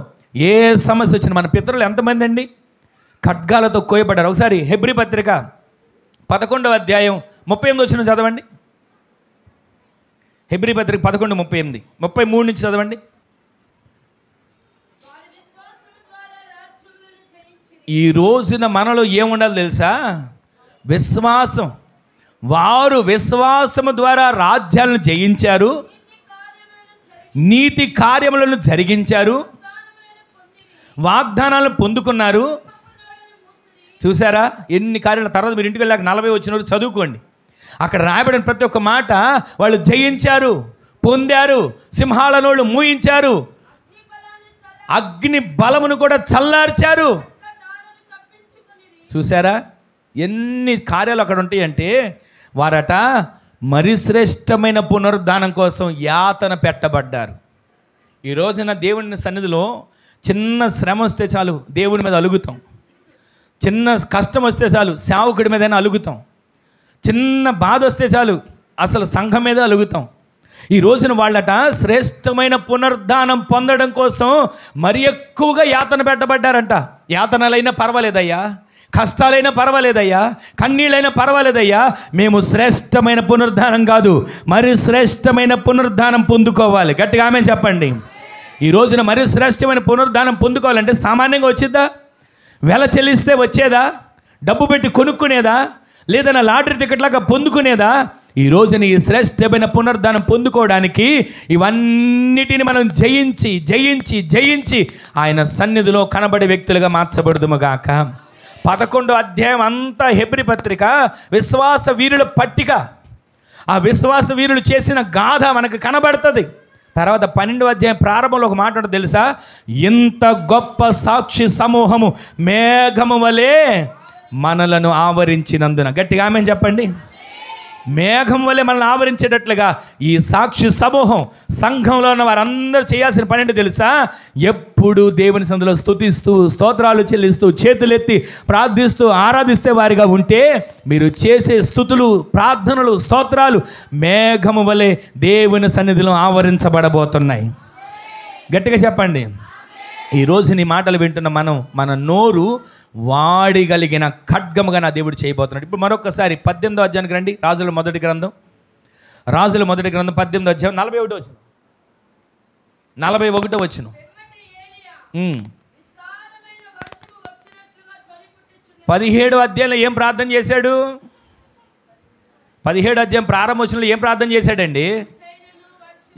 ఏ సమస్య వచ్చినా, మన పితరులు ఎంతమంది అండి ఖడ్గాలతో కోయబడ్డారు. ఒకసారి హెబ్రీ పత్రిక 11వ అధ్యాయం 38 వచ్చిన చదవండి. హెబ్రీ పత్రిక 11:38, 33 నుంచి చదవండి. ఈ రోజున మనలో ఏముండాలి తెలుసా? విశ్వాసం. వారు విశ్వాసము ద్వారా రాజ్యాలను జయించారు, నీతి కార్యములను జరిగించారు, వాగ్దానాలను పొందుకున్నారు. చూసారా ఎన్ని కార్యాల? తర్వాత మీరు ఇంటికి వెళ్ళాక 40 వచ్చిన చదువుకోండి. అక్కడ రాయబడిన ప్రతి ఒక్క మాట వాళ్ళు జయించారు, పొందారు, సింహాల నోళ్ళు మూయించారు, అగ్ని బలమును కూడా చల్లార్చారు. చూసారా ఎన్ని కార్యాలు అక్కడ ఉంటాయంటే, వారట మరి శ్రేష్టమైన పునరుద్ధానం కోసం యాతన పెట్టబడ్డారు. ఈ రోజున దేవుని సన్నిధిలో చిన్న శ్రమ వస్తే చాలు దేవుని మీద అలుగుతాం, చిన్న కష్టం వస్తే చాలు సేవకుడి మీదైనా అలుగుతాం, చిన్న బాధ వస్తే చాలు అసలు సంఘం మీద అలుగుతాం. ఈ రోజున వాళ్ళట శ్రేష్టమైన పునరుద్ధానం పొందడం కోసం మరి ఎక్కువగా యాతన పెట్టబడ్డారంట. యాతనలైనా పర్వాలేదయ్యా, కష్టాలైనా పర్వాలేదయ్యా, కన్నీళ్ళైనా పర్వాలేదయ్యా, మేము శ్రేష్టమైన పునరుద్ధానం కాదు మరి శ్రేష్టమైన పునరుద్ధానం పొందుకోవాలి. గట్టిగా ఆమె చెప్పండి. ఈ రోజున మరి శ్రేష్టమైన పునరుద్ధానం పొందుకోవాలంటే సామాన్యంగా వచ్చిద్దా? వెల చెల్లిస్తే వచ్చేదా? డబ్బు పెట్టి కొనుక్కునేదా? లేదన్నా లాటరీ టికెట్ లాగా పొందుకునేదా? ఈ రోజున ఈ శ్రేష్టమైన పునరుద్ధానం పొందుకోవడానికి ఇవన్నిటిని మనం జయించి జయించి జయించి ఆయన సన్నిధిలో కనబడే వ్యక్తులుగా మార్చబడుదుముగాక. 11వ అధ్యాయం అంతా హెబ్రీ పత్రిక విశ్వాస వీరుల పట్టిక. ఆ విశ్వాస వీరులు చేసిన గాథ మనకు కనబడుతుంది. తర్వాత 12వ అధ్యాయం ప్రారంభంలో ఒక మాట ఉంటుంది తెలుసా? ఇంత గొప్ప సాక్షి సమూహము మేఘము వలె మనలను ఆవరించినందున. గట్టిగా ఆమె చెప్పండి. మేఘం వలె మనల్ని ఆవరించేటట్లుగా ఈ సాక్షి సమూహం, సంఘంలో ఉన్న వారందరూ చేయాల్సిన పని ఏంటో తెలుసా? ఎప్పుడు దేవుని సన్నిధిలో స్తుతిస్తూ స్తోత్రాలు చెల్లిస్తూ చేతులెత్తి ప్రార్థిస్తూ ఆరాధిస్తే వారిగా ఉంటే మీరు చేసే స్తుతులు, ప్రార్థనలు, స్తోత్రాలు మేఘము వలె దేవుని సన్నిధిలో ఆవరించబడబోతున్నాయి. గట్టిగా చెప్పండి. ఈరోజు నీ మాటలు వింటున్న మన నోరు వాడిగలిగిన ఖడ్గముగా నా దేవుడు చేయబోతున్నాడు. ఇప్పుడు మరొకసారి 18వ అధ్యాయానికి రండి. రాజుల మొదటి గ్రంథం 18వ అధ్యాయం 41వ వచనం. 41వ వచనం. 17వ అధ్యాయంలో ఏం ప్రార్థన చేశాడు? 17వ అధ్యాయం ప్రారంభోచనలో ఏం ప్రార్థన చేశాడండి?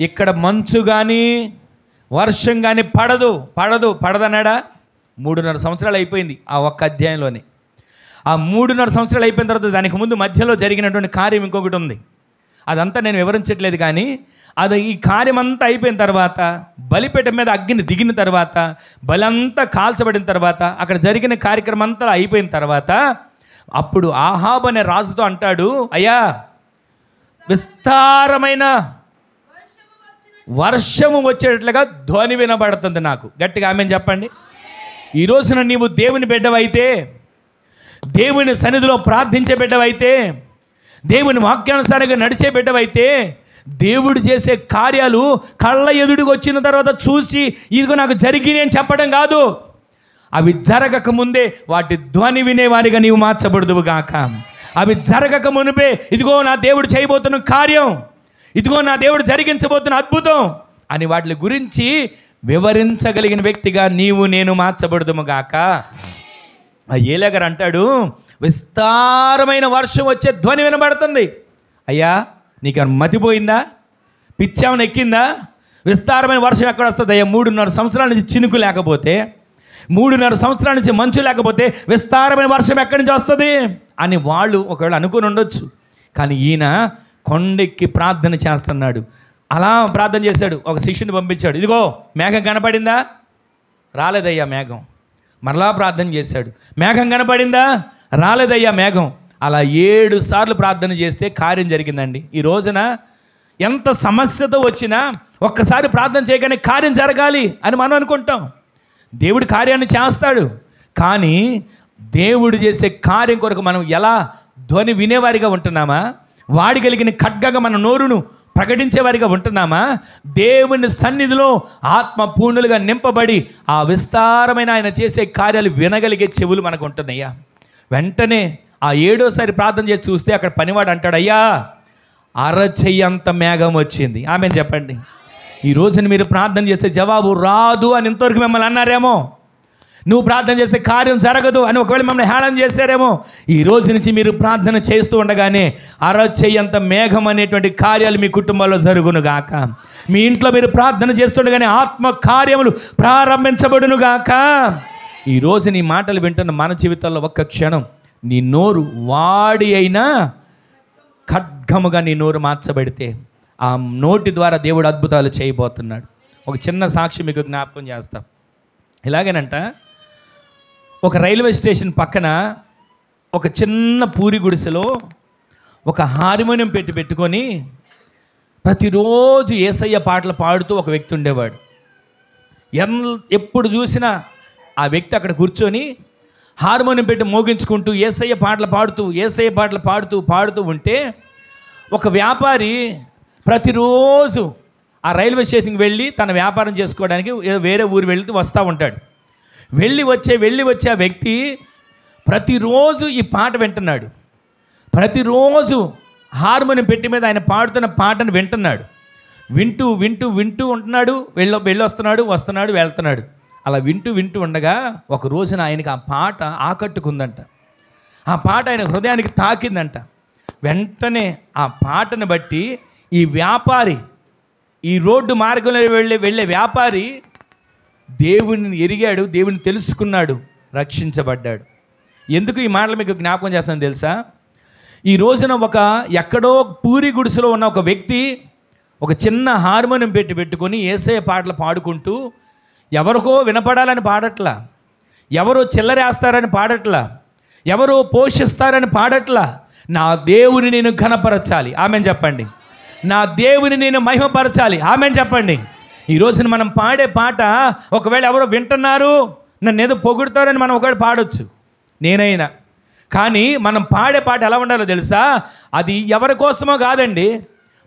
ఇక్కడ మంచు కానీ వర్షం కానీ పడదన్నాడా? 3.5 సంవత్సరాలు అయిపోయింది ఆ ఒక్క అధ్యాయంలోనే. ఆ 3.5 సంవత్సరాలు అయిపోయిన తర్వాత దానికి ముందు మధ్యలో జరిగినటువంటి కార్యం ఇంకొకటి ఉంది. అదంతా నేను వివరించట్లేదు, కానీ అది ఈ కార్యం అంతా అయిపోయిన తర్వాత, బలిపీఠం మీద అగ్ని దిగిన తర్వాత, బలంతా కాల్చబడిన తర్వాత, అక్కడ జరిగిన కార్యక్రమం అంతా అయిపోయిన తర్వాత, అప్పుడు ఆహాబు అనే రాజుతో అంటాడు, అయ్యా విస్తారమైన వర్షము వచ్చేటట్లుగా ధ్వని వినబడుతుంది నాకు. గట్టిగా ఆమెను చెప్పండి. ఈ రోజున నీవు దేవుని బిడ్డవైతే, దేవుని సన్నిధిలో ప్రార్థించే బిడ్డవైతే, దేవుని వాక్యానుసారంగా నడిచే బిడ్డవైతే, దేవుడు చేసే కార్యాలు కళ్ళ ఎదుటికి వచ్చిన తర్వాత చూసి ఇదిగో నాకు జరిగినాయి అని చెప్పడం కాదు. అవి జరగక ముందే వాటి ధ్వని వినేవారిగా నీవు మార్చబడుదువు గాక. అవి జరగక మునిపే ఇదిగో నా దేవుడు చేయబోతున్న కార్యం, ఇదిగో నా దేవుడు జరిగించబోతున్న అద్భుతం అని వాటి గురించి వివరించగలిగిన వ్యక్తిగా నీవు నేను మార్చబడుదుము గాక. ఏలియా గారు అంటాడు, విస్తారమైన వర్షం వచ్చే ధ్వని వినబడుతుంది. అయ్యా నీకు మతిపోయిందా? పిచ్చామని ఎక్కిందా? విస్తారమైన వర్షం ఎక్కడ వస్తుంది అయ్యా? 3.5 సంవత్సరాల నుంచి చినుకు లేకపోతే, 3.5 సంవత్సరాల నుంచి మంచు లేకపోతే విస్తారమైన వర్షం ఎక్కడి నుంచి వస్తుంది అని వాళ్ళు ఒకవేళ అనుకుని ఉండొచ్చు. కానీ ఈయన కొండెక్కి ప్రార్థన చేస్తున్నాడు. అలా ప్రార్థన చేశాడు. ఒక శిష్యుని పంపించాడు, ఇదిగో మేఘం కనపడిందా? రాలేదయ్యా మేఘం. మరలా ప్రార్థన చేశాడు, మేఘం కనపడిందా? రాలేదయ్యా మేఘం. అలా 7 సార్లు ప్రార్థన చేస్తే కార్యం జరిగిందండి. ఈ రోజున ఎంత సమస్యతో వచ్చినా ఒక్కసారి ప్రార్థన చేయగానే కార్యం జరగాలి అని మనం అనుకుంటాం. దేవుడు కార్యాన్ని చేస్తాడు, కానీ దేవుడు చేసే కార్యం కొరకు మనం ఎలా ధ్వని వినేవారిగా ఉంటున్నామా? వాడిగలిగిన ఖడ్గగా మన నోరును ప్రకటించేవారిగా ఉంటున్నామా? దేవుని సన్నిధిలో ఆత్మ పూర్ణులుగా నింపబడి ఆ విస్తారమైన ఆయన చేసే కార్యాలు వినగలిగే చెవులు మనకు ఉంటున్నాయా? వెంటనే ఆ 7వసారి ప్రార్థన చేసి చూస్తే అక్కడ పనివాడు అంటాడు, అయ్యా అరచెయ్యంత మేఘం వచ్చింది. ఆమెను చెప్పండి. ఈ రోజున మీరు ప్రార్థన చేసే జవాబు రాదు అని ఇంతవరకు మిమ్మల్ని అన్నారేమో, నువ్వు ప్రార్థన చేసే కార్యం జరగదు అని ఒకవేళ మిమ్మల్ని హేళన చేశారేమో. ఈ రోజు నుంచి మీరు ప్రార్థన చేస్తూ ఉండగానే అరచెయ్యంత మేఘం అనేటువంటి కార్యాలు మీ కుటుంబంలో జరుగునుగాక. మీ ఇంట్లో మీరు ప్రార్థన చేస్తుండగానే ఆత్మ కార్యములు ప్రారంభించబడునుగాక. ఈరోజు నీ మాటలు వింటున్న మన జీవితంలో ఒక్క క్షణం నీ నోరు వాడి అయినా ఖడ్గముగా నీ నోరు మార్చబడితే ఆ నోటి ద్వారా దేవుడు అద్భుతాలు చేయబోతున్నాడు. ఒక చిన్న సాక్షి మీకు జ్ఞాపకం చేస్తాం. ఇలాగేనంట, ఒక రైల్వే స్టేషన్ పక్కన ఒక చిన్న పూరి గుడిసెలో ఒక హార్మోనియం పెట్టుకొని ప్రతిరోజు యేసయ్య పాటలు పాడుతూ ఒక వ్యక్తి ఉండేవాడు. ఎప్పుడు చూసినా ఆ వ్యక్తి అక్కడ కూర్చొని హార్మోనియం పెట్టి మోగించుకుంటూ యేసయ్య పాటలు పాడుతూ ఉంటే ఒక వ్యాపారి ప్రతిరోజు ఆ రైల్వే స్టేషన్కి వెళ్ళి తన వ్యాపారం చేసుకోవడానికి వేరే ఊరు వెళ్తూ వస్తూ ఉంటాడు. వెళ్ళి వచ్చే ఆ వ్యక్తి ప్రతిరోజు ఈ పాట వింటున్నాడు. ప్రతిరోజు హార్మోనియం పెట్టి మీద ఆయన పాడుతున్న పాటను వింటున్నాడు. వింటూ ఉంటున్నాడు. వస్తున్నాడు వెళ్తున్నాడు. అలా వింటూ ఉండగా ఒక రోజున ఆయనకి ఆ పాట ఆకట్టుకుందంట. ఆ పాట ఆయన హృదయానికి తాకిందంట. వెంటనే ఆ పాటను బట్టి ఈ వ్యాపారి, ఈ రోడ్డు మార్గంలో వెళ్ళే వ్యాపారి దేవుని ఎరిగాడు, దేవుని తెలుసుకున్నాడు, రక్షించబడ్డాడు. ఎందుకు ఈ మాటలు మీకు జ్ఞాపకం చేస్తాను తెలుసా? ఈ రోజున ఎక్కడో పూరి గుడిసెలో ఉన్న ఒక వ్యక్తి ఒక చిన్న హార్మోనియం పెట్టుకొని యేసయ్య పాటలు పాడుకుంటూ ఎవరికో వినపడాలని పాడట్లా, ఎవరో చిల్లరేస్తారని పాడట్లా, ఎవరో పోషిస్తారని పాడట్లా, నా దేవుని నేను ఘనపరచాలి. ఆమెను చెప్పండి. నా దేవుని నేను మహిమపరచాలి. ఆమెను చెప్పండి. ఈ రోజున మనం పాడే పాట ఒకవేళ ఎవరో వింటున్నారు, నన్ను ఏదో పొగుడుతారని మనం ఒకవేళ పాడొచ్చు, నేనైనా. కానీ మనం పాడే పాట ఎలా ఉండాలో తెలుసా? అది ఎవరి కోసమో కాదండి,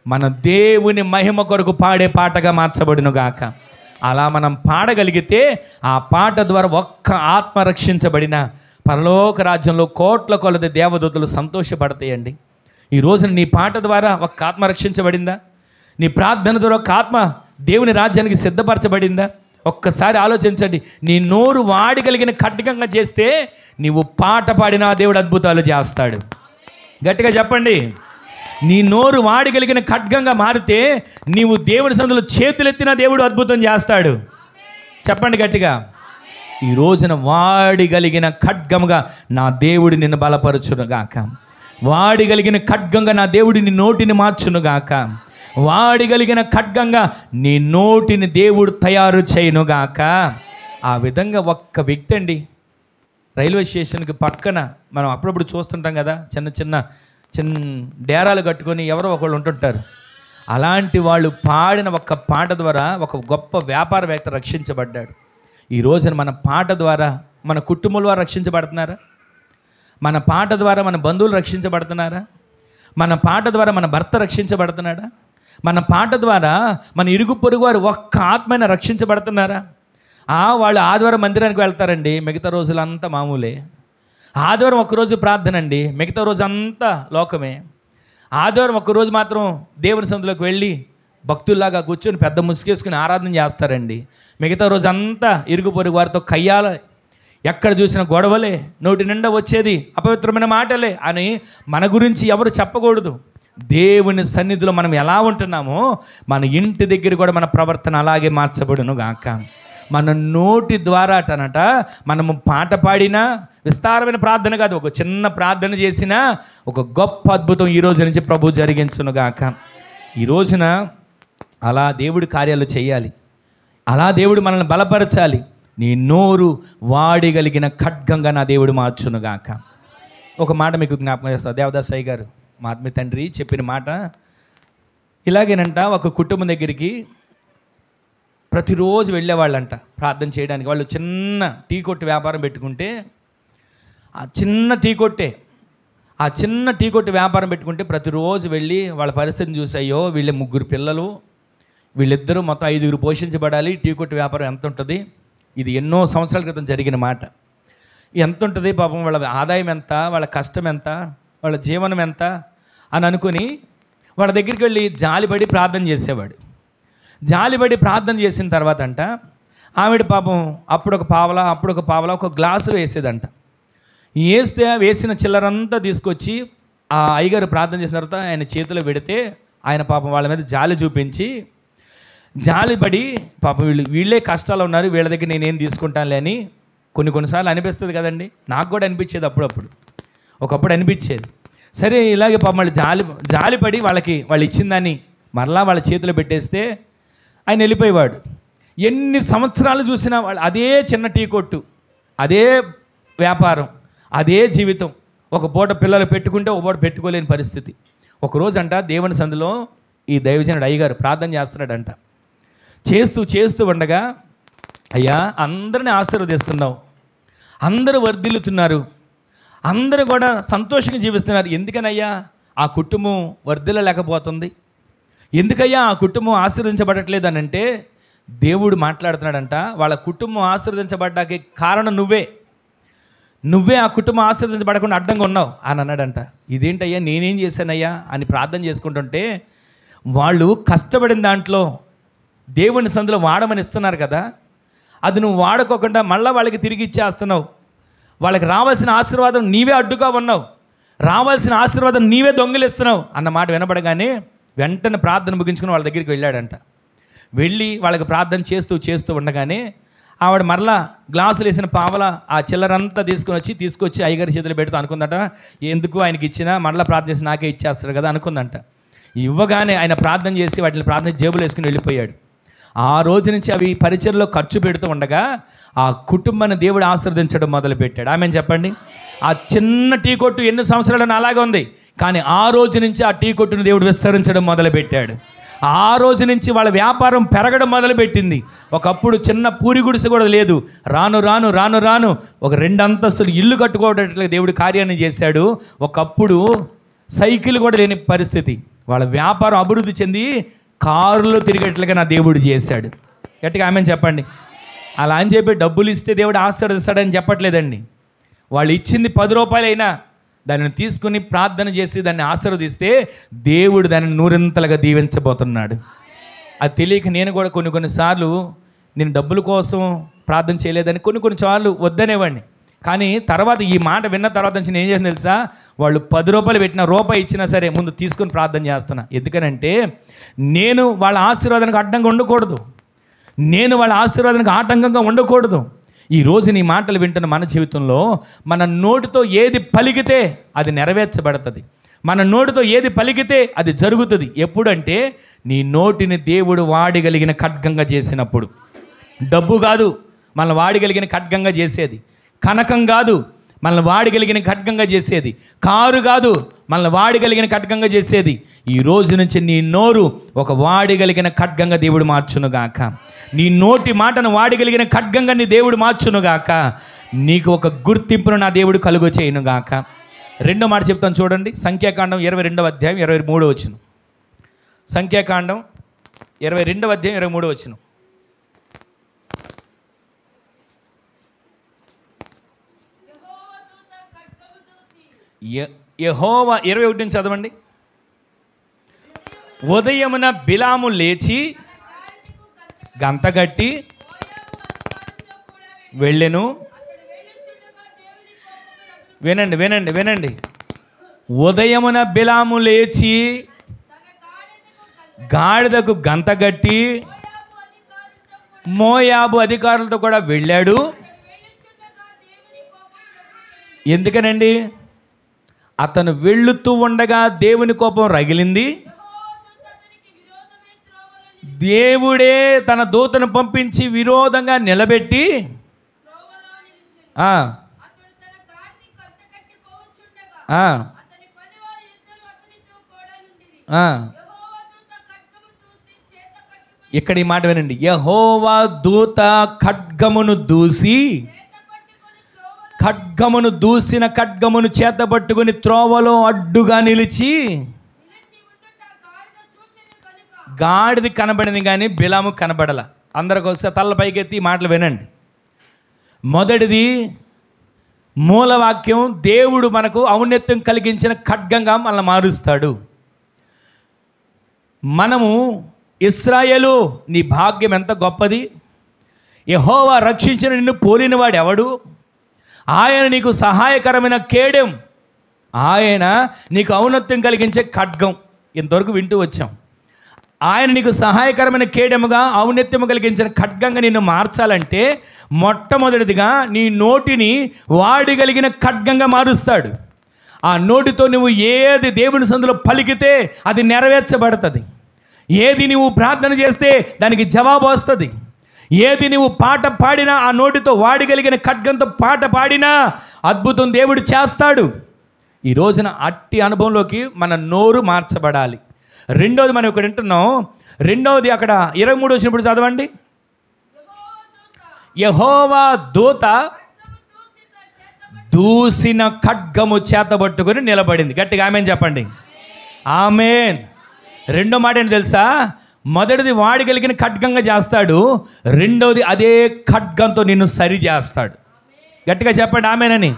మన దేవుని మహిమ కొరకు పాడే పాటగా మార్చబడును గాక. అలా మనం పాడగలిగితే ఆ పాట ద్వారా ఒక్క ఆత్మ రక్షించబడిన పరలోక రాజ్యంలో కోట్ల కొలది దేవదూతలు సంతోషపడతాయండి. ఈ రోజున నీ పాట ద్వారా ఒక్క ఆత్మ రక్షించబడిందా? నీ ప్రార్థన ద్వారా ఒక ఆత్మ దేవుని రాజ్యానికి సిద్ధపరచబడిందా? ఒక్కసారి ఆలోచించండి. నీ నోరు వాడగలిగిన ఖడ్గంగా చేస్తే నీవు పాట పాడినా దేవుడు అద్భుతాలు చేస్తాడు. గట్టిగా చెప్పండి. నీ నోరు వాడగలిగిన ఖడ్గంగా మారితే నీవు దేవుని సందులో చేతులెత్తినా దేవుడు అద్భుతం చేస్తాడు. చెప్పండి గట్టిగా. ఈ రోజున వాడగలిగిన ఖడ్గముగా నా దేవుడు నిన్ను బలపరచునుగాక. వాడగలిగిన ఖడ్గంగా నా దేవుడి నీ నోటిని మార్చునుగాక. వాడగలిగిన ఖడ్గంగా నీ నోటిని దేవుడు తయారు చేయనుగాక. ఆ విధంగా ఒక్క వ్యక్తి అండి, రైల్వే స్టేషన్కి పక్కన మనం అప్పుడప్పుడు చూస్తుంటాం కదా, చిన్న చిన్న డేరాలు కట్టుకొని ఎవరో ఒకళ్ళు ఉంటుంటారు. అలాంటి వాళ్ళు పాడిన ఒక్క పాట ద్వారా ఒక గొప్ప వ్యాపారవేత్త రక్షించబడ్డాడు. ఈ రోజున మన పాట ద్వారా మన కుటుంబం వారు రక్షించబడుతున్నారా? మన పాట ద్వారా మన బంధువులు రక్షించబడుతున్నారా? మన పాట ద్వారా మన భర్త రక్షించబడుతున్నాడా? మన పాట ద్వారా మన ఇరుగు పొరుగు వారు ఒక్క ఆత్మైన రక్షించబడుతున్నారా? వాళ్ళు ఆదివారం మందిరానికి వెళ్తారండి, మిగతా రోజులంతా మామూలే. ఆదివారం ఒక్కరోజు ప్రార్థన అండి, మిగతా రోజు అంతా లోకమే. ఆదివారం ఒక్కరోజు మాత్రం దేవుని సందులోకి వెళ్ళి భక్తుల్లాగా కూర్చొని పెద్ద ముసుగేసుకుని ఆరాధన చేస్తారండి. మిగతా రోజు అంతా ఇరుగు పొరుగు వారితో కయ్యాల, ఎక్కడ చూసిన గొడవలే, నోటి నిండా వచ్చేది అపవిత్రమైన మాటలే అని మన గురించి ఎవరు చెప్పకూడదు. దేవుని సన్నిధిలో మనం ఎలా ఉంటున్నామో మన ఇంటి దగ్గర కూడా మన ప్రవర్తన అలాగే మార్చబడును గాక. మన నోటి ద్వారా అటనట మనము పాట పాడినా, విస్తారమైన ప్రార్థన కాదు, ఒక చిన్న ప్రార్థన చేసినా ఒక గొప్ప అద్భుతం ఈ రోజు నుంచి ప్రభు జరిగించును గాక. ఈ రోజున అలా దేవుడి కార్యాలు చేయాలి, అలా దేవుడు మనల్ని బలపరచాలి. నీ నోరు వాడగలిగిన ఖడ్గంగా నా దేవుడు మార్చునుగాక. ఒక మాట మీకు జ్ఞాపకం చేస్తాను. దేవదాసయ్య గారు మా ఆత్మీయ తండ్రి చెప్పిన మాట ఇలాగేనంట. ఒక కుటుంబం దగ్గరికి ప్రతిరోజు వెళ్ళేవాళ్ళంట ప్రార్థన చేయడానికి. వాళ్ళు చిన్న టీ కొట్టు వ్యాపారం పెట్టుకుంటే ఆ చిన్న టీ కొట్టు వ్యాపారం పెట్టుకుంటే ప్రతిరోజు వెళ్ళి వాళ్ళ పరిస్థితిని చూసాయో, వీళ్ళ 3 పిల్లలు, వీళ్ళిద్దరూ మొత్తం 5 పోషించబడాలి. టీ కొట్టు వ్యాపారం ఎంత ఉంటుంది? ఇది ఎన్నో సంవత్సరాల క్రితం జరిగిన మాట. ఎంత ఉంటుంది పాపం, వాళ్ళ ఆదాయం ఎంత, వాళ్ళ కష్టం ఎంత, వాళ్ళ జీవనం ఎంత అని అనుకుని వాళ్ళ దగ్గరికి వెళ్ళి జాలిపడి ప్రార్థన చేసేవాడు. జాలిపడి ప్రార్థన చేసిన తర్వాత అంట ఆవిడ పాపం అప్పుడు ఒక పావలా ఒక గ్లాసులో వేసేదంట. వేసిన చిల్లరంతా తీసుకొచ్చి ఆ అయ్యగారు ప్రార్థన చేసిన తర్వాత ఆయన చేతిలో పెడితే ఆయన పాపం వాళ్ళ మీద జాలి చూపించి, జాలిపడి పాపం వీళ్ళే కష్టాలు ఉన్నారు, వీళ్ళ దగ్గర నేనేం తీసుకుంటానులే అని కొన్నిసార్లు అనిపిస్తుంది కదండి. నాకు కూడా అనిపించేది అప్పుడప్పుడు, ఒకప్పుడు అనిపించేది. సరే ఇలాగే పాపం వాళ్ళు జాలిపడి వాళ్ళు ఇచ్చిన దాన్ని మరలా వాళ్ళ చేతిలో పెట్టేస్తే ఆయన వెళ్ళిపోయేవాడు. ఎన్ని సంవత్సరాలు చూసినా వాళ్ళు అదే చిన్న టీ కొట్టు, అదే వ్యాపారం, అదే జీవితం. ఒక పూట పిల్లలు పెట్టుకుంటే ఒక పూట పెట్టుకోలేని పరిస్థితి. ఒకరోజు అంట దేవుని సందులో ఈ దైవజనుడు అయ్యగారు ప్రార్థన చేస్తున్నాడంట. చేస్తూ ఉండగా, అయ్యా అందరిని ఆశీర్వదిస్తున్నావు, అందరూ వర్ధిల్లుతున్నారు, అందరూ కూడా సంతోషంగా జీవిస్తున్నారు, ఎందుకనయ్యా ఆ కుటుంబం వర్ధిల్లలేకపోతుంది? ఎందుకయ్యా ఆ కుటుంబం ఆశీర్వదించబడట్లేదు అని అంటే దేవుడు మాట్లాడుతున్నాడంట, వాళ్ళ కుటుంబం ఆశీర్వదించబడ్డానికి కారణం నువ్వే ఆ కుటుంబం ఆశీర్వదించబడకుండా అడ్డంగా ఉన్నావు అని అన్నాడంట. ఇదేంటయ్యా నేనేం చేశానయ్యా అని ప్రార్థన చేసుకుంటుంటే, వాళ్ళు కష్టపడిన దాంట్లో దేవుని సందులో వాడమని ఇస్తున్నారు కదా, అది నువ్వు వాడుకోకుండా మళ్ళీ వాళ్ళకి తిరిగి ఇచ్చేస్తున్నావు. వాళ్ళకి రావాల్సిన ఆశీర్వాదం నీవే అడ్డుగా ఉన్నావు, రావాల్సిన ఆశీర్వాదం నీవే దొంగిలిస్తున్నావు అన్న మాట వినపడగానే వెంటనే ప్రార్థన ముగించుకుని వాళ్ళ దగ్గరికి వెళ్ళాడంట. వెళ్ళి వాళ్ళకి ప్రార్థన చేస్తూ ఉండగానే ఆవిడ మరలా గ్లాసులు వేసిన పావలా ఆ చిల్లరంతా తీసుకొచ్చి అయ్యగారి చేతులు పెడుతూ అనుకుందట, ఎందుకు ఆయనకి ఇచ్చినా మరలా ప్రార్థన చేసి నాకే ఇచ్చేస్తాడు కదా అనుకుందంట. ఇవ్వగానే ఆయన ప్రార్థన చేసి వాటిని ప్రార్థన జేబులు వేసుకుని వెళ్ళిపోయాడు. ఆ రోజు నుంచి అవి పరిచర్లో ఖర్చు పెడుతూ ఉండగా ఆ కుటుంబాన్ని దేవుడు ఆశీర్వదించడం మొదలుపెట్టాడు. ఆమె చెప్పండి. ఆ చిన్న టీ కొట్టు ఎన్ని సంవత్సరాలను అలాగే ఉంది, కానీ ఆ రోజు నుంచి ఆ టీ కొట్టును దేవుడు విస్తరించడం మొదలుపెట్టాడు. ఆ రోజు నుంచి వాళ్ళ వ్యాపారం పెరగడం మొదలుపెట్టింది. ఒకప్పుడు చిన్న పూరి గుడిసె కూడా లేదు, రాను ఒక 2 అంతస్తులు ఇల్లు కట్టుకోవడానికి దేవుడు కార్యాన్ని చేశాడు. ఒకప్పుడు సైకిల్ కూడా లేని పరిస్థితి, వాళ్ళ వ్యాపారం అభివృద్ధి చెంది కారులో తిరిగేట్లుగా నా దేవుడు చేశాడు. గట్టిగా ఆమెను చెప్పండి. అలా అని చెప్పి డబ్బులు ఇస్తే దేవుడు ఆశీర్వదిస్తాడని చెప్పట్లేదండి. వాళ్ళు ఇచ్చింది 10 రూపాయలైనా దానిని తీసుకుని ప్రార్థన చేసి దాన్ని ఆశీర్వదిస్తే దేవుడు దానిని నూరింతలుగా దీవించబోతున్నాడు. అది తెలియక నేను కూడా కొన్నిసార్లు నేను డబ్బుల కోసం ప్రార్థన చేయలేదని కొన్నిసార్లు వద్దనేవాడిని. కానీ తర్వాత ఈ మాట విన్న తర్వాత నుంచి నేను ఏం చేసిన తెలుసా, వాళ్ళు 10 రూపాయలు పెట్టిన రూపాయి ఇచ్చినా సరే ముందు తీసుకొని ప్రార్థన చేస్తున్నా. ఎందుకనంటే నేను వాళ్ళ ఆశీర్వాదానికి అడ్డంగా ఉండకూడదు, నేను వాళ్ళ ఆశీర్వాదానికి ఆటంకంగా ఉండకూడదు. ఈరోజు నీ మాటలు వింటున్న మన జీవితంలో మన నోటితో ఏది పలికితే అది నెరవేర్చబడుతుంది. మన నోటితో ఏది పలికితే అది జరుగుతుంది. ఎప్పుడంటే నీ నోటిని దేవుడు వాడగలిగిన ఖడ్గంగా చేసినప్పుడు. డబ్బు కాదు మనల్ని వాడగలిగిన ఖడ్గంగా చేసేది, కనకం కాదు మనల్ని వాడగలిగిన ఖడ్గంగా చేసేది, కారు కాదు మనల్ని వాడగలిగిన ఖడ్గంగా చేసేది. ఈ రోజు నుంచి నీ నోరు ఒక వాడగలిగిన ఖడ్గంగా దేవుడు మార్చునుగాక. నీ నోటి మాటను వాడగలిగిన ఖడ్గంగా నీ దేవుడు మార్చునుగాక. నీకు ఒక గుర్తింపును నా దేవుడు కలుగు చేయనుగాక. రెండో మాట చెప్తాను చూడండి, సంఖ్యాకాండం 22వ అధ్యాయం 23వ వచనం. సంఖ్యాకాండం 22వ అధ్యాయం 23వ వచనం. యెహోవా 21 నుంచి చదవండి. ఉదయమున బిలాము లేచి గంతగట్టి వెళ్ళెను. వినండి వినండి వినండి. ఉదయమున బిలాము లేచి గాడిదకు గంతగట్టి మోయాబు అధికారులతో కూడా వెళ్ళాడు. ఎందుకనండి? అతను వెళుతూ ఉండగా దేవుని కోపం రగిలింది. దేవుడే తన దూతను పంపించి విరోధంగా నిలబెట్టి ఇక్కడ ఈ మాట వినండి. యెహోవా దూత ఖడ్గమును దూసి, ఖడ్గమును దూసిన ఖడ్గమును చేతబట్టుకుని త్రోవలో అడ్డుగా నిలిచి, గాడిది కనబడింది కానీ బిలాము కనబడల. అందరికి ఒకసారి తల్ల పైకెత్తి మాటలు వినండి. మొదటిది మూలవాక్యం, దేవుడు మనకు ఔన్నత్యం కలిగించిన ఖడ్గంగా మనల్ని మారుస్తాడు. మనము ఇశ్రాయేలు నీ భాగ్యం ఎంత గొప్పది, యెహోవా రక్షించిన నిన్ను పోలినవాడు ఎవడు, ఆయన నీకు సహాయకరమైన కేడెం, ఆయన నీకు ఔన్నత్యం కలిగించే ఖడ్గం. ఇంతవరకు వింటూ వచ్చాం. ఆయన నీకు సహాయకరమైన కేడెముగా ఔన్నత్యము కలిగించిన ఖడ్గంగా నిన్ను మార్చాలంటే మొట్టమొదటిదిగా నీ నోటిని వాడగలిగిన ఖడ్గంగా మారుస్తాడు. ఆ నోటితో నువ్వు ఏది దేవుని సందులో పలికితే అది నెరవేర్చబడుతుంది. ఏది నువ్వు ప్రార్థన చేస్తే దానికి జవాబు వస్తుంది. ఏది నువ్వు పాట పాడినా ఆ నోటితో వాడగలిగిన ఖడ్గంతో పాట పాడినా అద్భుతం దేవుడు చేస్తాడు. ఈ రోజున అట్టి అనుభవంలోకి మన నోరు మార్చబడాలి. రెండోది మనం ఇక్కడ వింటున్నాం. రెండవది అక్కడ 23 వచ్చినప్పుడు చదవండి. యెహోవా దూత దూసిన ఖడ్గము చేతబట్టుకొని నిలబడింది. గట్టిగా ఆమేన్ చెప్పండి. ఆమేన్. రెండో మాట ఏంటి తెలుసా? మొదటిది వాడగలిగిన ఖడ్గంగా చేస్తాడు, రెండవది అదే ఖడ్గంతో నిన్ను సరి చేస్తాడు. గట్టిగా చెప్పండి ఆమేనని.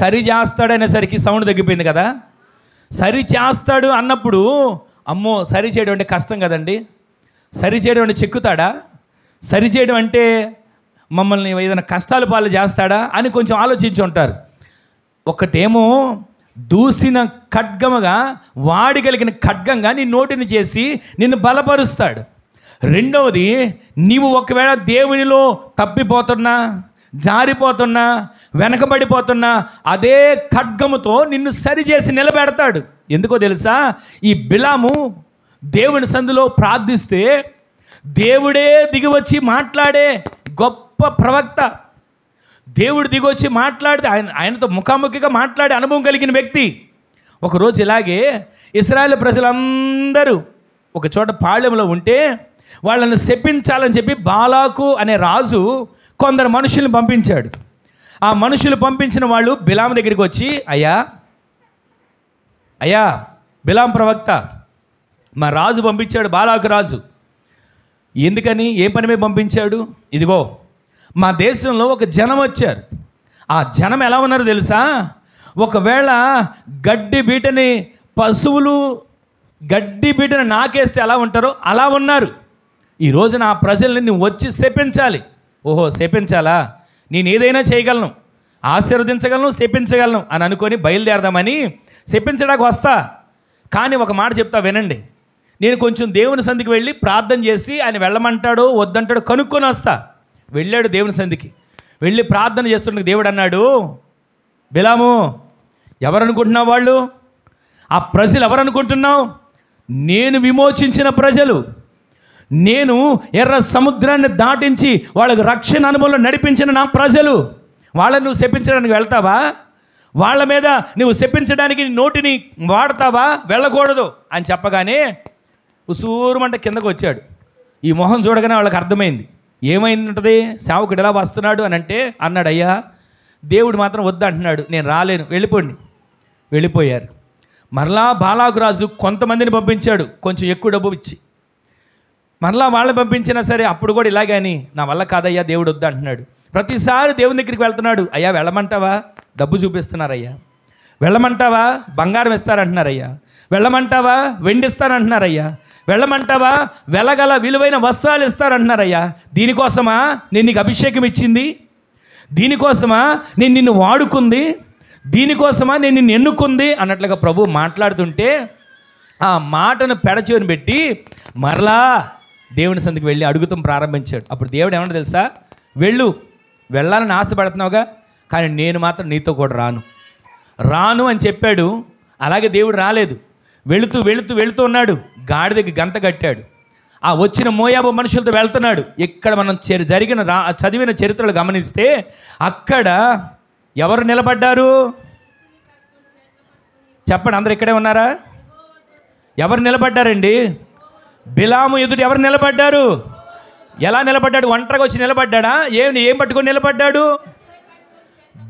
సరి చేస్తాడు అనేసరికి సౌండ్ తగ్గిపోయింది కదా. సరి చేస్తాడు అన్నప్పుడు అమ్మో సరి చేయడం అంటే కష్టం కదండి. సరి చేయడం అంటే చెక్కుతాడా? సరి చేయడం అంటే మమ్మల్ని ఏదైనా కష్టాల పాలు చేస్తాడా అని కొంచెం ఆలోచించి ఉంటారు. ఒకటేమో దూసిన ఖడ్గముగా వాడగలిగిన ఖడ్గంగా నీ నోటిని చేసి నిన్ను బలపరుస్తాడు. రెండవది, నీవు ఒకవేళ దేవునిలో తప్పిపోతున్నా, జారిపోతున్నా, వెనకబడిపోతున్నా అదే ఖడ్గముతో నిన్ను సరిచేసి నిలబెడతాడు. ఎందుకో తెలుసా? ఈ బిలాము దేవుని సందులో ప్రార్థిస్తే దేవుడే దిగివచ్చి మాట్లాడే గొప్ప ప్రవక్త. దేవుడు దిగొచ్చి మాట్లాడితే ఆయనతో ముఖాముఖిగా మాట్లాడే అనుభవం కలిగిన వ్యక్తి. ఒకరోజు ఇలాగే ఇశ్రాయేలు ప్రజలందరూ ఒక చోట పాళెంలో ఉంటే వాళ్ళని శపించాలని చెప్పి బాలాకు అనే రాజు కొందరు మనుషుల్ని పంపించాడు. ఆ మనుషులు పంపించిన వాళ్ళు బిలాము దగ్గరికి వచ్చి, అయ్యా బిలాం ప్రవక్త, మా రాజు పంపించాడు, బాలాకు రాజు, ఎందుకని, ఏ పని మీద పంపించాడు? ఇదిగో మా దేశంలో ఒక జనం వచ్చారు. ఆ జనం ఎలా ఉన్నారో తెలుసా? ఒకవేళ గడ్డి బీటని పశువులు గడ్డి బీటని నాకేస్తే ఎలా ఉంటారో అలా ఉన్నారు. ఈ రోజున ఆ ప్రజల్ని నువ్వు వచ్చి శపించాలి. ఓహో, శపించాలా? నేను ఏదైనా చేయగలను, ఆశీర్వదించగలను, శపించగలను అని అనుకొని బయలుదేరదామని శపించడానికి వస్తా. కానీ ఒక మాట చెప్తా వినండి. నేను కొంచెం దేవుని సంధికి వెళ్ళి ప్రార్థన చేసి ఆయన వెళ్ళమంటాడో వద్దంటాడో కనుక్కొని వస్తా. వెళ్ళాడు దేవుని సంధికి. వెళ్ళి ప్రార్థన చేస్తుండే దేవుడు అన్నాడు, బిలాము, ఎవరనుకుంటున్నావు వాళ్ళు? ఆ ప్రజలు ఎవరనుకుంటున్నావు? నేను విమోచించిన ప్రజలు. నేను ఎర్ర సముద్రాన్ని దాటించి వాళ్ళకి రక్షణ అనుభవంలో నడిపించిన నా ప్రజలు. వాళ్ళని నువ్వు శపించడానికి వెళ్తావా? వాళ్ళ మీద నువ్వు శపించడానికి నోటిని వాడతావా? వెళ్ళకూడదు అని చెప్పగానే ఉసూరుమంట కిందకు వచ్చాడు. ఈ మొహం చూడగానే వాళ్ళకి అర్థమైంది. ఏమైందంటది? సేవకుడు ఎలా వస్తున్నాడు అని అంటే అన్నాడు, అయ్యా దేవుడు మాత్రం వద్దు అంటున్నాడు, నేను రాలేను, వెళ్ళిపోండి. వెళ్ళిపోయారు. మరలా బాలాకు రాజు కొంతమందిని పంపించాడు, కొంచెం ఎక్కువ డబ్బు ఇచ్చి. మరలా వాళ్ళని పంపించినా సరే అప్పుడు కూడా ఇలాగని, నా వల్ల కాదయ్యా దేవుడు వద్దు అంటున్నాడు. ప్రతిసారి దేవుని దగ్గరికి వెళ్తున్నాడు. అయ్యా వెళ్ళమంటావా? డబ్బు చూపిస్తున్నారయ్యా. వెళ్ళమంటావా? బంగారం ఇస్తారంటున్నారయ్యా. వెళ్ళమంటావా? వెండి ఇస్తారంటున్నారయ్యా. వెళ్ళమంటావా? వెలగల విలువైన వస్త్రాలు ఇస్తారంటున్నారయ్యా. దీనికోసమా నేను నీకు అభిషేకం ఇచ్చింది? దీనికోసమా నేను నిన్ను వాడుకుంది? దీనికోసమా నేను నిన్ను ఎన్నుకుంది అన్నట్లుగా ప్రభు మాట్లాడుతుంటే ఆ మాటను పెడచెవిని పెట్టి మరలా దేవుని సందికి వెళ్ళి అడుగుతాం ప్రారంభించాడు. అప్పుడు దేవుడు ఏమన్నా తెలుసా? వెళ్ళాలని ఆశపడుతున్నావుగా, కానీ నేను మాత్రం నీతో కూడా రాను అని చెప్పాడు. అలాగే దేవుడు రాలేదు. వెళుతూ ఉన్నాడు. గాడిదకి గంత కట్టాడు. ఆ వచ్చిన మోయాబు మనుషులతో వెళ్తున్నాడు. ఇక్కడ మనం చదివిన చరిత్రలు గమనిస్తే అక్కడ ఎవరు నిలబడ్డారు? చెప్పండి, అందరు ఇక్కడే ఉన్నారా? ఎవరు నిలబడ్డారండి? బిలాము ఎదుట ఎవరు నిలబడ్డారు? ఎలా నిలబడ్డాడు? ఒంటరిగా వచ్చి నిలబడ్డాడా? ఏం పట్టుకొని నిలబడ్డాడు?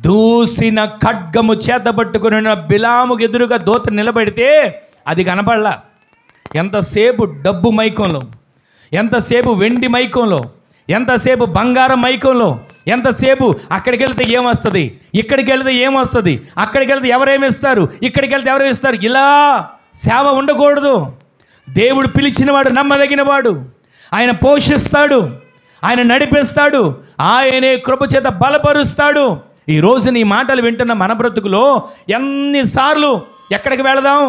దూసిన ఖడ్గము చేత పట్టుకుని బిలాముకు ఎదురుగా దూత నిలబడితే అది కనపడలా. ఎంతసేపు డబ్బు మైకంలో, ఎంతసేపు వెండి మైకంలో, ఎంతసేపు బంగారం మైకంలో, ఎంతసేపు అక్కడికి వెళ్తే ఏమొస్తుంది, ఇక్కడికి వెళ్తే ఏమొస్తుంది, అక్కడికి వెళ్తే ఎవరేమిస్తారు, ఇక్కడికి వెళ్తే ఎవరేమిస్తారు. ఇలా సేవ ఉండకూడదు. దేవుడు పిలిచినవాడు నమ్మదగినవాడు. ఆయన పోషిస్తాడు, ఆయన నడిపిస్తాడు, ఆయనే కృప చేత బలపరుస్తాడు. ఈ రోజు నీ మాటలు వింటున్న మన బ్రతుకులో ఎన్నిసార్లు ఎక్కడికి వెళదాం,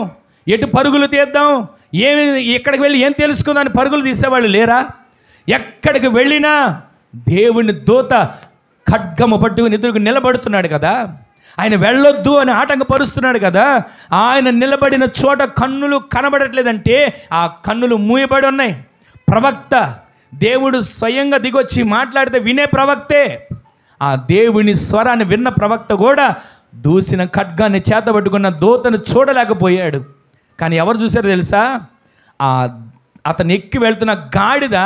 ఎటు పరుగులు తీద్దాం, ఎక్కడికి వెళ్ళి ఏం తెలుసుకుందామని పరుగులు తీసేవాళ్ళు లేరా? ఎక్కడికి వెళ్ళినా దేవుని దూత ఖడ్గము పట్టుకుని ఎదురుకు నిలబడుతున్నాడు కదా. ఆయన వెళ్ళొద్దు అని ఆటంకపరుస్తున్నాడు కదా. ఆయన నిలబడిన చోట కన్నులు కనబడట్లేదంటే ఆ కన్నులు మూయబడి ఉన్నాయి. ప్రవక్త దేవుడు స్వయంగా దిగొచ్చి మాట్లాడితే వినే ప్రవక్తే. ఆ దేవుని స్వరాన్ని విన్న ప్రవక్త కూడా దూసిన ఖడ్గాన్ని చేతబట్టుకున్న దూతను చూడలేకపోయాడు. కానీ ఎవరు చూశారో తెలుసా? అతను ఎక్కి వెళ్తున్న గాడిద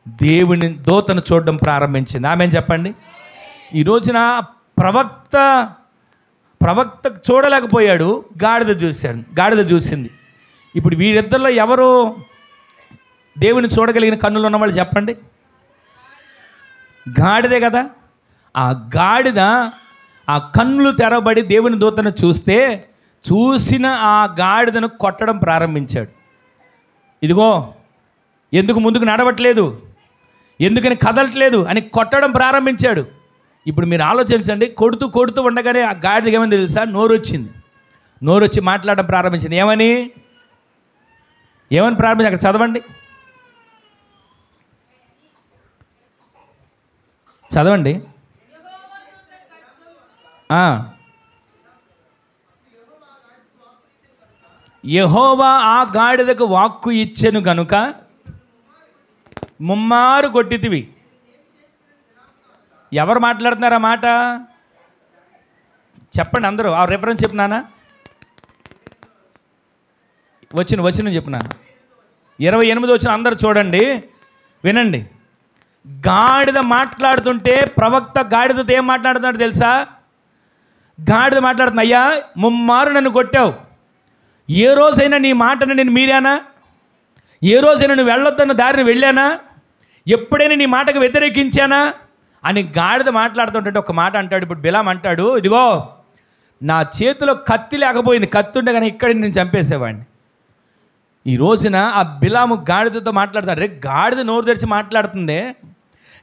దేవుని దూతను చూడడం ప్రారంభించింది. ఆమె చెప్పండి. ఈ రోజున ప్రవక్త చూడలేకపోయాడు, గాడిద చూసింది. ఇప్పుడు వీరిద్దరిలో ఎవరు దేవుని చూడగలిగిన కన్నులు ఉన్నవాళ్ళు చెప్పండి? గాడిదే కదా. ఆ గాడిద ఆ కన్నులు తెరబడి దేవుని దూతను చూసిన ఆ గాడిదను కొట్టడం ప్రారంభించాడు. ఇదిగో ఎందుకు ముందుకు నడవట్లేదు, ఎందుకని కదలట్లేదు అని కొట్టడం ప్రారంభించాడు. ఇప్పుడు మీరు ఆలోచించండి. కొడుతూ ఉండగానే ఆ గాడిదకి ఏమని తెలుసా? నోరు వచ్చి మాట్లాడడం ప్రారంభించింది. ఏమని ప్రారంభించి అక్కడ చదవండి. యెహోవా ఆ గాడిదకు వాక్కు ఇచ్చెను గనుక ముమ్మారు కొట్టితివి. ఎవరు మాట్లాడుతున్నారా మాట? చెప్పండి అందరూ. ఆ రెఫరెన్స్ చెప్పినానా? వచ్చిన చెప్పినాను. 28 వచ్చిన అందరూ చూడండి, వినండి. గాడిద మాట్లాడుతుంటే ప్రవక్త గాడిదతో ఏం మాట్లాడుతున్నాడు తెలుసా? గాడిద మాట్లాడుతున్నా, అయ్యా ముమ్మారు నన్ను కొట్టావు, ఏ రోజైనా నీ మాటను నేను మీరానా? ఏ రోజైనా నువ్వు వెళ్ళొద్దన్న దారిని వెళ్ళానా? ఎప్పుడైనా నీ మాటకు వ్యతిరేకించానా అని గాడిద మాట్లాడుతుంటే ఒక మాట అంటాడు. ఇప్పుడు బిలాం అంటాడు, ఇదిగో నా చేతిలో కత్తి లేకపోయింది, కత్తి ఉండే కానీ ఇక్కడ నేను చంపేసేవాడిని. ఈ రోజున ఆ బిలాము గాడిదతో మాట్లాడతాడు. రే గాడిద నోరు తెరిచి మాట్లాడుతుందే,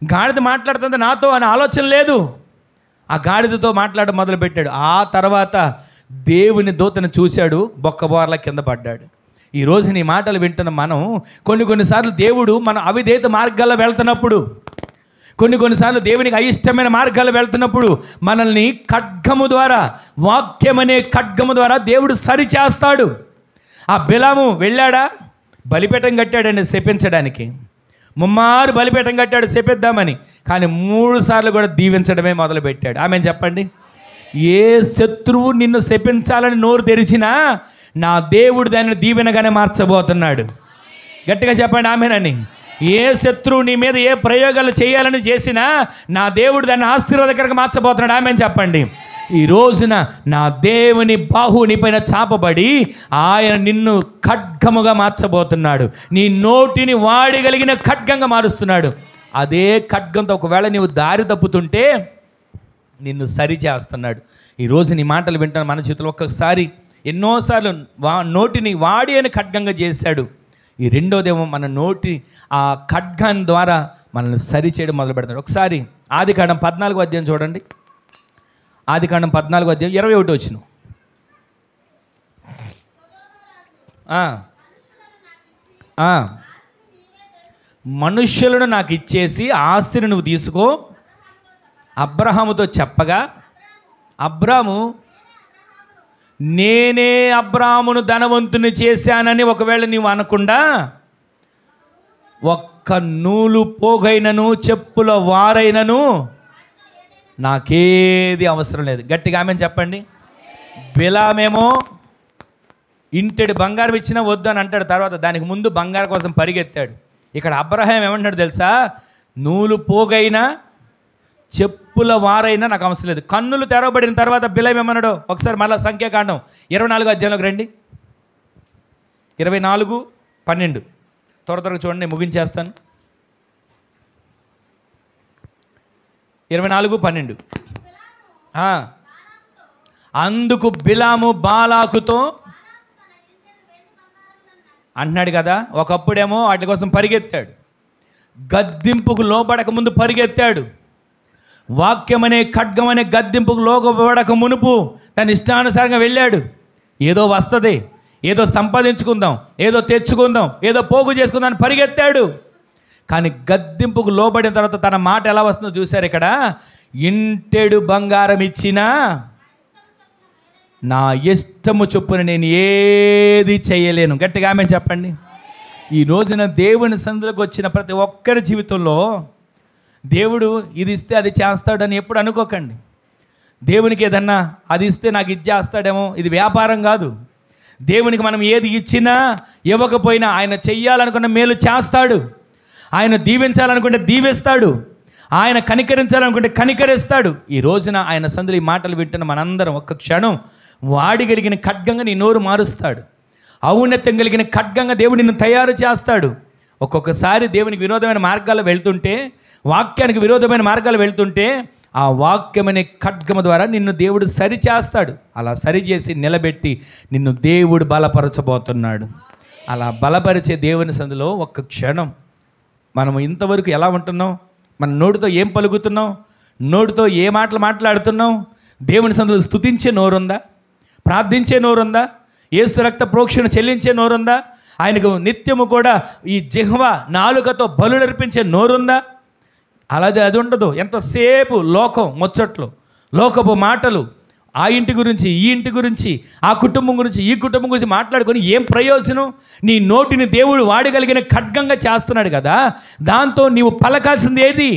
గాడిద మాట్లాడుతుంది నాతో అని ఆలోచన లేదు. ఆ గాడిదతో మాట్లాడడం మొదలుపెట్టాడు. ఆ తర్వాత దేవుని దూతను చూశాడు, బొక్కబోర్ల కింద పడ్డాడు. ఈరోజు నీ మాటలు వింటున్న మనం కొన్నిసార్లు దేవుడు మన అవిధేయత మార్గాల్లో వెళ్తున్నప్పుడు, కొన్నిసార్లు దేవునికి అయిష్టమైన మార్గాలు వెళ్తున్నప్పుడు మనల్ని ఖడ్గము ద్వారా, వాక్యం అనే ఖడ్గము ద్వారా దేవుడు సరిచేస్తాడు. ఆ బిలాము వెళ్ళాడా, బలిపీఠం కట్టాడండి శపించడానికి. ముమ్మారు బలిపీఠం కట్టాడు శపిద్దామని, కానీ 3 సార్లు కూడా దీవించడమే మొదలుపెట్టాడు. ఆమెను చెప్పండి. ఏ శత్రువు నిన్ను శపించాలని నోరు తెరిచినా నా దేవుడు దాన్ని దీవెనగానే మార్చబోతున్నాడు. గట్టిగా చెప్పండి ఆమేనని. ఏ శత్రువు నీ మీద ఏ ప్రయోగాలు చేయాలని చేసినా నా దేవుడు దాన్ని ఆశీర్వాదకరంగా మార్చబోతున్నాడు. ఆమేన్ చెప్పండి. ఈ రోజున నా దేవుని బాహు నీ పైన చాపబడి ఆయన నిన్ను ఖడ్గముగా మార్చబోతున్నాడు. నీ నోటిని వాడగలిగిన ఖడ్గంగా మారుస్తున్నాడు. అదే ఖడ్గంతో ఒకవేళ నీవు దారి తప్పుతుంటే నిన్ను సరి చేస్తున్నాడు. ఈరోజు నీ మాటలు వింటాను మన చేతులు. ఒక్కసారి ఎన్నోసార్లు నోటిని వాడి అని ఖడ్గంగా చేశాడు. ఈ రెండోదేమో మన నోటి ఆ ఖడ్గం ద్వారా మనల్ని సరి చేయడం మొదలు పెడతాడు. ఒకసారి ఆదికాండం 14వ అధ్యాయం చూడండి. ఆదికాండం 14వ అధ్యాయం 21 వచ్చిన. మనుష్యులను నాకు ఇచ్చేసి ఆస్తిని నువ్వు తీసుకో అబ్రహాముతో చెప్పగా, అబ్రాము నేనే అబ్రామును ధనవంతుని చేశానని ఒకవేళ నీవు అనకుండా, ఒక్క నూలు పోగైనను చెప్పుల వారైనను నాకేది అవసరం లేదు. గట్టిగా ఆమెను చెప్పండి. బిలామేమో ఇంటెడు బంగారం ఇచ్చినా వద్దు అని అంటాడు. తర్వాత దానికి ముందు బంగారం కోసం పరిగెత్తాడు. ఇక్కడ అబ్రహాం ఏమంటాడు తెలుసా? నూలు పోగైనా చెప్పుల వారైనా నాకు అవసరం లేదు. కన్నులు తెరవబడిన తర్వాత బిలాం ఏమన్నాడు? ఒకసారి మళ్ళీ సంఖ్యాకాండం 24వ అధ్యాయంలోకి రండి. 24:12 త్వరగా చూడండి, ముగించేస్తాను. 24:12 అందుకు బిలాము బాలాకుతో అంటున్నాడు కదా. ఒకప్పుడేమో వాటి కోసం పరిగెత్తాడు, గద్దింపుకు లోబడక ముందు పరిగెత్తాడు. వాక్యం అనే ఖడ్గం అనే గద్దింపుకు లోబడక మునుపు తన ఇష్టానుసారంగా వెళ్ళాడు. ఏదో వస్తుంది, ఏదో సంపాదించుకుందాం, ఏదో తెచ్చుకుందాం, ఏదో పోగు చేసుకుందాం అని పరిగెత్తాడు. కానీ గద్దింపుకు లోబడిన తర్వాత తన మాట ఎలా వస్తుందో చూశారు. ఇక్కడ ఇంటెడు బంగారం ఇచ్చినా నా ఇష్టము చొప్పున నేను ఏది చేయలేను. గట్టిగా ఆమె చెప్పండి. ఈ రోజున దేవుని సన్నిధిలోకి వచ్చిన ప్రతి ఒక్కరి జీవితంలో దేవుడు ఇది ఇస్తే అది చేస్తాడని ఎప్పుడు అనుకోకండి. దేవునికి ఏదన్నా అది ఇస్తే నాకు ఇది చేస్తాడేమో, ఇది వ్యాపారం కాదు. దేవునికి మనం ఏది ఇచ్చినా ఇవ్వకపోయినా ఆయన చెయ్యాలనుకున్న మేలు చేస్తాడు. ఆయన దీవించాలనుకుంటే దీవిస్తాడు. ఆయన కనికరించాలనుకుంటే కనికరిస్తాడు. ఈ రోజున ఆయన సన్నిధిలో ఈ మాటలు వింటున్న మనందరం ఒక్క క్షణం వాడిగలిగిన ఖడ్గంగా నీ నోరు మారుస్తాడు. ఔన్నత్యం కలిగిన ఖడ్గంగా దేవుడు నిన్ను తయారు చేస్తాడు. ఒక్కొక్కసారి దేవునికి విరోధమైన మార్గాలు వెళ్తుంటే, వాక్యానికి విరోధమైన మార్గాలు వెళ్తుంటే ఆ వాక్యం అనే ఖడ్గము ద్వారా నిన్ను దేవుడు సరిచేస్తాడు. అలా సరిచేసి నిలబెట్టి నిన్ను దేవుడు బలపరచబోతున్నాడు. అలా బలపరిచే దేవుని సన్నిధిలో ఒక్క క్షణం మనం ఇంతవరకు ఎలా ఉంటున్నాం? మన నోటితో ఏం పలుకుతున్నాం? నోటితో ఏ మాటలు మాట్లాడుతున్నాం? దేవుని సన్నిధిలో స్తుతించే నోరుందా? ప్రార్థించే నోరుందా? యేసు రక్త ప్రోక్షణ చెల్లించే నోరుందా? ఆయనకు నిత్యము కూడా ఈ జిహ్వ నాలుకతో బలులర్పించే నోరుందా? అలాగే అది ఉండదు. ఎంతసేపు లోకం ముచ్చట్లు, లోకపు మాటలు, ఆ ఇంటి గురించి, ఈ ఇంటి గురించి, ఆ కుటుంబం గురించి, ఈ కుటుంబం గురించి మాట్లాడుకొని ఏం ప్రయోజనం? నీ నోటిని దేవుడు వాడగలిగిన ఖడ్గంగా చేస్తున్నాడు కదా. దాంతో నీవు పలకాల్సింది ఏది?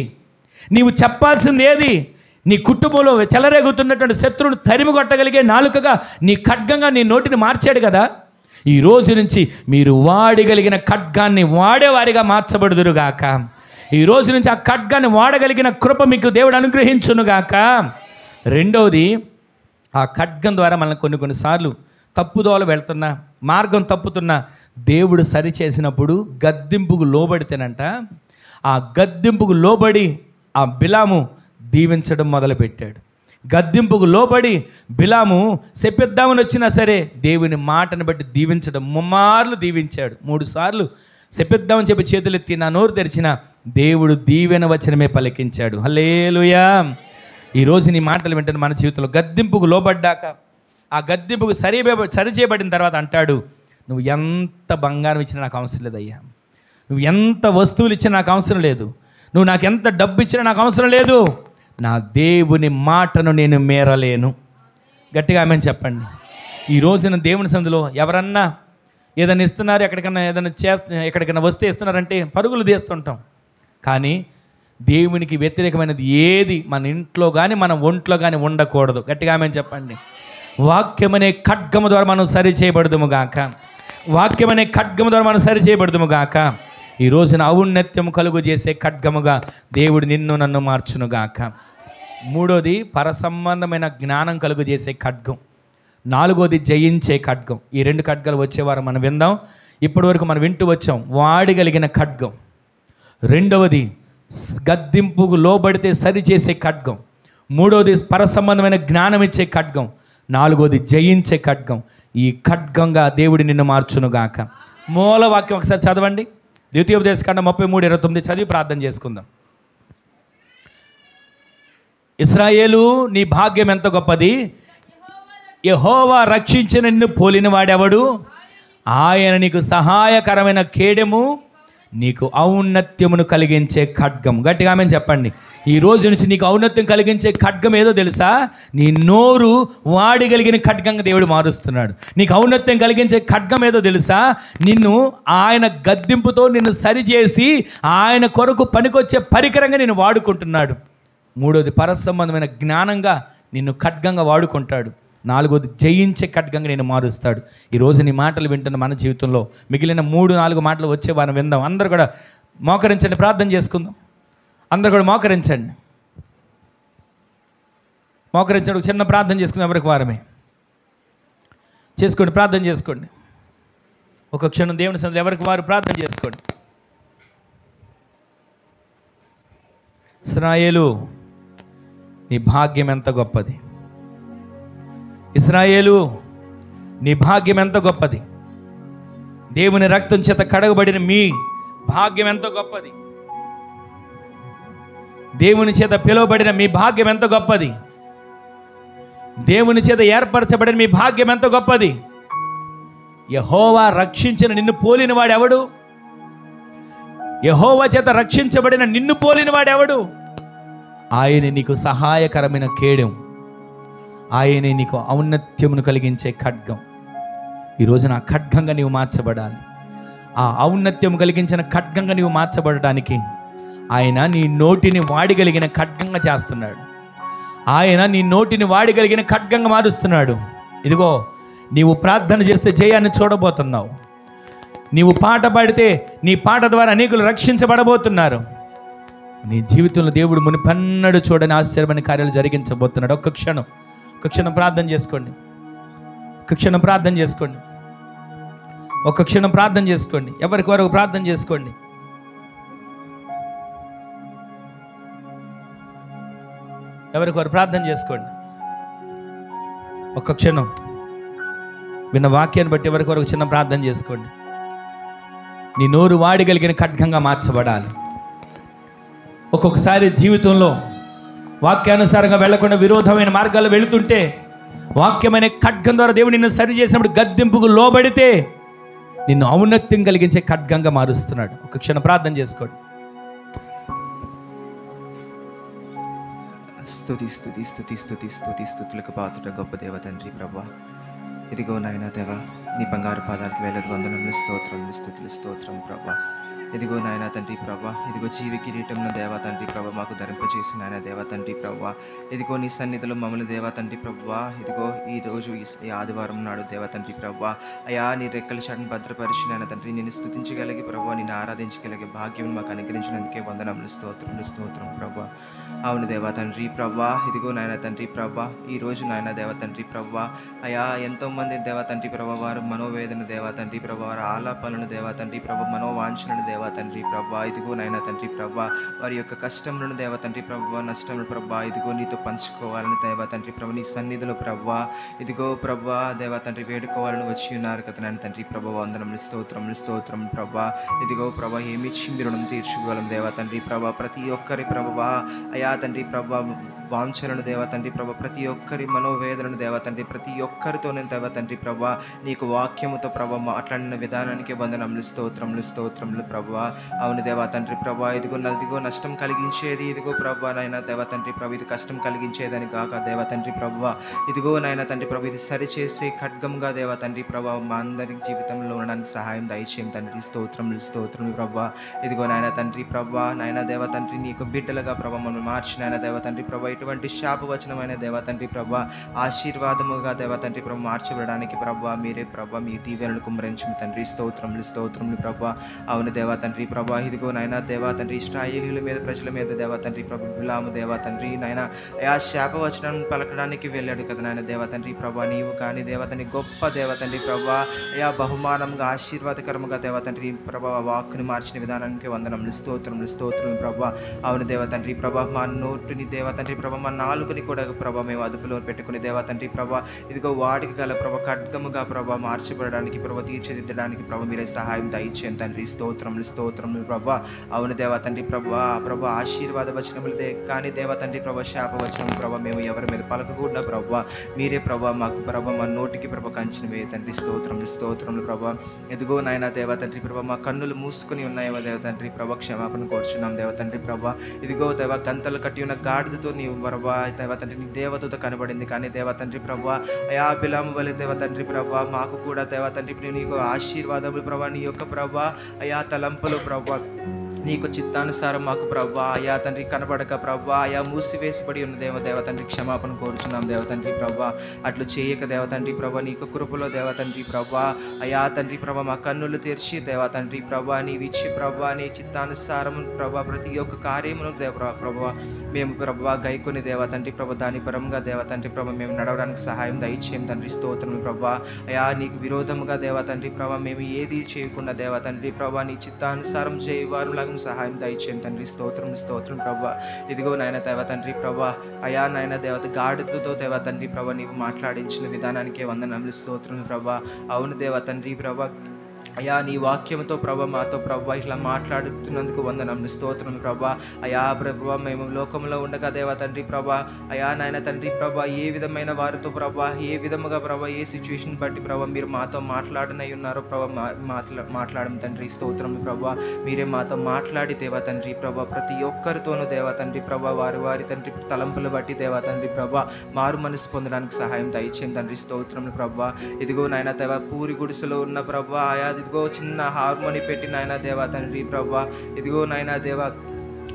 నీవు చెప్పాల్సింది ఏది? నీ కుటుంబంలో చెలరేగుతున్నటువంటి శత్రువును తరిమి కొట్టగలిగే నాలుకగా నీ ఖడ్గంగా నీ నోటిని మార్చాడు కదా. ఈ రోజు నుంచి మీరు వాడగలిగిన ఖడ్గాన్ని వాడేవారిగా మార్చబడుదురుగాక. ఈ రోజు నుంచి ఆ ఖడ్గాన్ని వాడగలిగిన కృప మీకు దేవుడు అనుగ్రహించునుగాక. రెండవది, ఆ ఖడ్గం ద్వారా మనల్ని కొన్నిసార్లు తప్పుదోవలు వెళ్తున్నా, మార్గం తప్పుతున్నా దేవుడు సరిచేసినప్పుడు గద్దింపుకు లోబడితేనంట ఆ గద్దింపుకు లోబడి ఆ బిలాము దీవించడం మొదలుపెట్టాడు. గద్దింపుకు లోబడి బిలాము శపిద్దామని వచ్చినా సరే దేవుని మాటను బట్టి దీవించడం ముమ్మార్లు దీవించాడు. 3 సార్లు శపిద్దామని చెప్పి చేతులెత్తి నా నోరు తెరిచిన దేవుడు దీవెన వచనమే పలికించాడు. హల్లెలూయా. ఈరోజు నీ మాటలు వింటున్న మన జీవితంలో గద్దింపుకు లోబడ్డాక ఆ గద్దింపుకు సరిచేయబడిన తర్వాత అంటాడు, నువ్వు ఎంత బంగారం ఇచ్చినా నాకు అవసరం లేదయ్యా, నువ్వు ఎంత వస్తువులు ఇచ్చినా నాకు అవసరం లేదు, నువ్వు నాకు ఎంత డబ్బు ఇచ్చినా నాకు అవసరం లేదు, నా దేవుని మాటను నేను మేరలేను. గట్టిగా ఆమెను చెప్పండి. ఈ రోజున దేవుని సందులో ఎవరన్నా ఏదైనా ఇస్తున్నారు, ఎక్కడికన్నా ఏదైనా ఎక్కడికైనా వస్తే ఇస్తున్నారంటే పరుగులు తీస్తుంటాం. కానీ దేవునికి వ్యతిరేకమైనది ఏది మన ఇంట్లో కానీ మన ఒంట్లో కానీ ఉండకూడదు. గట్టిగా ఆమెను చెప్పండి. వాక్యమనే ఖడ్గము ద్వారా మనం సరి చేయబడదుము గాక. వాక్యమనే ఖడ్గము ద్వారా మనం సరి చేయబడదుము గాక. ఈ రోజున ఔన్నత్యం కలుగు చేసే ఖడ్గముగా దేవుడు నిన్ను నన్ను మార్చును గాక. 3వది పరసంబంధమైన జ్ఞానం కలుగు చేసే ఖడ్గం. 4వది జయించే ఖడ్గం. ఈ 2 ఖడ్గాలు వచ్చేవారు మనం విందాం. ఇప్పటి వరకు మనం వింటూ వచ్చాం. వాడగలిగిన ఖడ్గం. 2వది గద్దింపుకు లోబడితే సరిచేసే ఖడ్గం. 3వది పరసంబంధమైన జ్ఞానం ఇచ్చే ఖడ్గం. 4వది జయించే ఖడ్గం. ఈ ఖడ్గంగా దేవుడి నిన్ను మార్చునుగాక. మూల వాక్యం ఒకసారి చదవండి. ద్వితీయోపదేశకాండం 33:29 చదివి ప్రార్థన చేసుకుందాం. ఇశ్రాయేలు, నీ భాగ్యం ఎంత గొప్పది, యెహోవా రక్షించిన నిన్ను పోలిన వాడెవడు, ఆయన నీకు సహాయకరమైన కేడెము, నీకు ఔన్నత్యమును కలిగించే ఖడ్గం. గట్టిగా ఆమెను చెప్పండి. ఈ రోజు నుంచి నీకు ఔన్నత్యం కలిగించే ఖడ్గం ఏదో తెలుసా? నీ నోరు వాడగలిగిన ఖడ్గంగా దేవుడు మారుస్తున్నాడు. నీకు ఔన్నత్యం కలిగించే ఖడ్గం ఏదో తెలుసా? నిన్ను ఆయన గద్దింపుతో నిన్ను సరిచేసి ఆయన కొరకు పనికొచ్చే పరికరంగా నిన్ను వాడుకుంటున్నాడు. 3వది పరసంబంధమైన జ్ఞానంగా నిన్ను ఖడ్గంగా వాడుకుంటాడు. 4వది జయించే ఖడ్గంగా నేను మారుస్తాడు. ఈరోజు నీ మాటలు వింటున్న మన జీవితంలో మిగిలిన 3-4 మాటలు వచ్చే వారం విందాం. అందరూ కూడా మోకరించండి, ప్రార్థన చేసుకుందాం. అందరూ కూడా మోకరించండి. మోకరించండి, చిన్న ప్రార్థన చేసుకుందాం. ఎవరికి వారమే చేసుకోండి, ప్రార్థన చేసుకోండి. ఒక క్షణం దేవుని సన్నిధిలో ఎవరికి వారు ప్రార్థన చేసుకోండి. ఇశ్రాయేలు, నీ భాగ్యం ఎంత గొప్పది. ఇశ్రాయేలు, నీ భాగ్యం ఎంత గొప్పది. దేవుని రక్తం చేత కడగబడిన మీ భాగ్యం ఎంత గొప్పది. దేవుని చేత పిలువబడిన మీ భాగ్యం ఎంత గొప్పది. దేవుని చేత ఏర్పరచబడిన మీ భాగ్యం ఎంత గొప్పది. యెహోవా రక్షించిన నిన్ను పోలిన వాడెవడు? యెహోవా చేత రక్షించబడిన నిన్ను పోలిన వాడెవడు? ఆయన నీకు సహాయకరమైన కేడెం, ఆయనే నీకు ఔన్నత్యమును కలిగించే ఖడ్గం. ఈరోజు నా ఖడ్గంగా నీవు మార్చబడాలి. ఆ ఔన్నత్యము కలిగించిన ఖడ్గంగా నీవు మార్చబడటానికి ఆయన నీ నోటిని వాడగలిగిన ఖడ్గంగా చేస్తున్నాడు. ఆయన నీ నోటిని వాడగలిగిన ఖడ్గంగా మారుస్తున్నాడు. ఇదిగో, నీవు ప్రార్థన చేస్తే జయాన్ని చూడబోతున్నావు. నీవు పాట పాడితే నీ పాట ద్వారా అనేకులు రక్షించబడబోతున్నారు. నీ జీవితంలో దేవుడు మునిపన్నడు చూడని ఆశ్చర్యమైన కార్యాలు జరిగించబోతున్నాడు. ఒక్క క్షణం ప్రార్థన చేసుకోండి. ఒక్క క్షణం ప్రార్థన చేసుకోండి. ఒక్క క్షణం ప్రార్థన చేసుకోండి. ఎవరికి వరకు ప్రార్థన చేసుకోండి. ఎవరికి వారు ప్రార్థన చేసుకోండి. ఒక్క క్షణం విన్న వాక్యాన్ని బట్టి ఎవరికి వరకు చిన్న ప్రార్థన చేసుకోండి. నీ నోరు వాడగలిగిన ఖడ్గంగా మార్చబడాలి. ఒక్కొక్కసారి జీవితంలో వాక్యానుసారంగా వెళ్లకుండా విరోధమైన మార్గాల్లో వెళుతుంటే వాక్యమైన ఖడ్గం ద్వారా దేవుడు నిన్ను సరి చేసినప్పుడు గద్దింపుకు లోబడితే నిన్ను ఔన్నత్యం కలిగించే ఖడ్గంగా మారుస్తున్నాడు. ఒక క్షణం ప్రార్థన చేసుకోండి. స్తుతులకు పాత్రుడ గొప్ప దేవ తండ్రి ప్రభా, ఇదిగో నాయన దేవా, నీ బంగారు పాదాలకు వేలది వందనములు, స్తోత్రములు, స్తుతులు, స్తోత్రం ప్రభా. ఇదిగో నాయన తండ్రి ప్రభా, ఇదిగో జీవి కిరీటంను దేవా తండ్రి ప్రభా మాకు ధరింపచేసిన ఆయన దేవా తండ్రి ప్రభా, ఇదిగో నీ సన్నిధిలో మమ్మల్ని దేవా తండ్రి ప్రభా, ఇదిగో ఈ రోజు ఈ ఆదివారం నాడు దేవా తండ్రి ప్రభా, అయా నీ రెక్కల చాటును భద్రపరిచిన ఆయన తండ్రి, నిన్ను స్తుతించగలిగి ప్రభా, నిన్ను ఆరాధించగలిగే భాగ్యం మాకు అనుగ్రహించినందుకే వందనములు, స్తోత్రములు, స్తోత్రం ప్రభా. అవును దేవా తండ్రి ప్రభా, ఇదిగో నాయన తండ్రి ప్రభా, ఈ రోజు నాయన దేవా తండ్రి ప్రభా, అయా ఎంతోమంది దేవా తండ్రి ప్రభా వారు మనోవేదన దేవా తండ్రి ప్రభా, వారి ఆలాపాలను దేవా తండ్రి ప్రభా, మనోవాంఛలను దేవా తండ్రి ప్రభా, ఇదిగో నాయన తండ్రి ప్రభా, వారి యొక్క కష్టములను దేవా తండ్రి ప్రభా, నష్టములు ప్రభా, ఇదిగో నీతో పంచుకోవాలని దేవా తండ్రి ప్రభా, నీ సన్నిధిలో ప్రభా, ఇదిగో ప్రభా దేవా తండ్రి వేడుకోవాలని వచ్చి ఉన్నారు కదా నాయన తండ్రి ప్రభా. వందనములు స్తోత్రములు ప్రభా. ఇదిగో ప్రభా, ఏమిచ్చి మీరు రుణం తీర్చుకోగలం దేవా తండ్రి ప్రభా. ప్రతి ఒక్కరి ప్రభా అయా తండ్రి ప్రభా వాంఛలను దేవా తండ్రి ప్రభా, ప్రతి ఒక్కరి మనోవేదనను దేవా తండ్రి, ప్రతి ఒక్కరితోనే దేవా తండ్రి ప్రభా, నీకు వాక్యముతో ప్రభా మాట్లాడిన విధానానికి వందనములు స్తోత్రములు ప్రభా. అవును దేవా తండ్రి ప్రభా, ఇదిగో నష్టం కలిగించేది ఇదిగో ప్రభా నాయన దేవా తండ్రి ప్రభా, ఇది కష్టం కలిగించేదని కాక దేవా తండ్రి ప్రభా, ఇదిగో నాయన తండ్రి ప్రభా, ఇది సరిచేసే ఖడ్గంగా దేవా తండ్రి ప్రభా మా అందరి జీవితంలో ఉండడానికి సహాయం దయచేయం తండ్రి. స్తోత్రములు ప్రభా. ఇదిగో నాయన తండ్రి ప్రభా, నాయన దేవా తండ్రి నీకు బిడ్డలుగా ప్రభా మనం మార్చి నాయన దేవా తండ్రి ప్రభా, ఇటువంటి శాపవచనమైన దేవా తండ్రి ప్రభా, ఆశీర్వాదముగా దేవా తండ్రి ప్రభా మార్చబడడానికి ప్రభా మీరే ప్రభా మీ దీవెనలు కుమ్మరించము తండ్రి. స్తోత్రములు ప్రభా. అవును దేవా తండ్రి ప్రభా, ఇదిగో నాయన దేవా తండ్రి ఇశ్రాయేలీయుల మీద ప్రజల మీద దేవా తండ్రి ప్రభా బిలాము దేవా తండ్రి నాయన ఆ శాపవచనం పలకడానికి వెళ్ళాడు కదా నాయన దేవా తండ్రి ప్రభా. నీవు కానీ దేవా తండ్రి గొప్ప దేవా తండ్రి ప్రభా అయా బహుమానంగా ఆశీర్వాదకరముగా దేవా తండ్రి ప్రభా వాక్కుని మార్చిన విధానానికి వందనములు స్తోత్రములు ప్రభా. అవును దేవా తండ్రి ప్రభా, మా నోటిని దేవా తండ్రి ప్రభా, మా నాలుగుని కూడా ప్రభా మేము అదుపులో పెట్టుకుని దేవా తండ్రి ప్రభా, ఇదిగో వాడికి గల ప్రభా ఖడ్గముగా ప్రభా మార్చబడడానికి ప్రభా తీర్చిదిద్దడానికి ప్రభా మీరే సహాయం దయచేయండి తండ్రి. స్తోత్రములు ప్రభా. అవును దేవా తండ్రి ప్రభా ఆశీర్వాద వచనములు కానీ దేవా తండ్రి ప్రభా శాపవచనం ప్రభా మేము ఎవరి మీద పలకకుండా ప్రభా మీరే ప్రభా మాకు ప్రభా మా నోటికి ప్రభా కంచెను వేయ తండ్రి. స్తోత్రములు ప్రభా. ఇదిగో నాయన దేవా తండ్రి ప్రభా, మా కన్నులు మూసుకుని ఉన్నాయేమో దేవా తండ్రి ప్రభా, క్షమాపణ కోరుచున్నాం దేవా తండ్రి ప్రభా. ఇదిగో దేవా గంతలు కట్టి ఉన్న గాడిదతో నీవు ప్రభా దేవా తండ్రి నీ దేవతతో కనబడింది కానీ దేవా తండ్రి ప్రభా అయా బిలాము వలె దేవా తండ్రి ప్రభా మాకు కూడా దేవా తండ్రి నీకు ఆశీర్వాదములు ప్రభా, నీ యొక్క ప్రభా అయా తలంపులు ప్రభా నీకు చిత్తానుసారం మాకు ప్రభా అయా తండ్రి కనబడక ప్రభా అయా మూసివేసిబడి ఉన్న దేవా తండ్రి క్షమాపణ కోరుచున్నాం దేవా తండ్రి ప్రభా. అట్లు చేయక దేవా తండ్రి ప్రభా నీకు కృపలో దేవా తండ్రి ప్రభా అయా తండ్రి ప్రభా మా కన్నులు తెరిచి దేవా తండ్రి ప్రభా నీవిచ్చి ప్రభా నీ చిత్తానుసారం ప్రభా ప్రతి ఒక్క కార్యమును ప్రభా మేము ప్రభా గైకొని దేవా తండ్రి ప్రభా దాని పరంగా దేవా తండ్రి ప్రభా మేము నడవడానికి సహాయం దయచేయం తండ్రి. స్తోత్రములు ప్రభా. అయా నీకు విరోధముగా దేవా తండ్రి ప్రభా మేము ఏది చేయకుండా దేవా తండ్రి ప్రభా నీ చిత్తానుసారం చేయవారులాగా సహాయం దయచేయం తండ్రి. స్తోత్రం ప్రభా. ఇదిగో నాయన దేవా తండ్రి ప్రభా అయా నాయన దేవత గాడిదతో దేవా తండ్రి ప్రభా నీవు మాట్లాడించిన విధానానికే వందనములు స్తోత్రం ప్రభా. అవును దేవా తండ్రి ప్రభా అయా నీ వాక్యంతో ప్రభా మాతో ప్రభా ఇట్లా మాట్లాడుతున్నందుకు వందనములు స్తోత్రం ప్రభా. అయా ప్రభా మేము లోకంలో ఉండగా దేవా తండ్రి ప్రభా అయా నాయన తండ్రి ప్రభా ఏ విధమైన వారితో ప్రభా ఏ విధముగా ప్రభా ఏ సిచ్యువేషన్ బట్టి ప్రభా మీరు మాతో మాట్లాడనై ఉన్నారో ప్రభా మాట్లాడడం తండ్రి. స్తోత్రం ప్రభా. మీరే మాతో మాట్లాడి దేవా తండ్రి ప్రభా ప్రతి ఒక్కరితోనూ దేవా తండ్రి ప్రభా వారి తండ్రి తలంపులు బట్టి దేవా తండ్రి ప్రభా మారు మనసు పొందడానికి సహాయం దయచేయండి తండ్రి. స్తోత్రం ప్రభా. ఇదిగో నాయన దేవా పూరి గుడిసెలో ఉన్న ప్రభా అయా ఇదిగో చిన్న హార్మోని పెట్టి నాయన దేవా తండ్రి ప్రభా ఇదిగో నాయన దేవా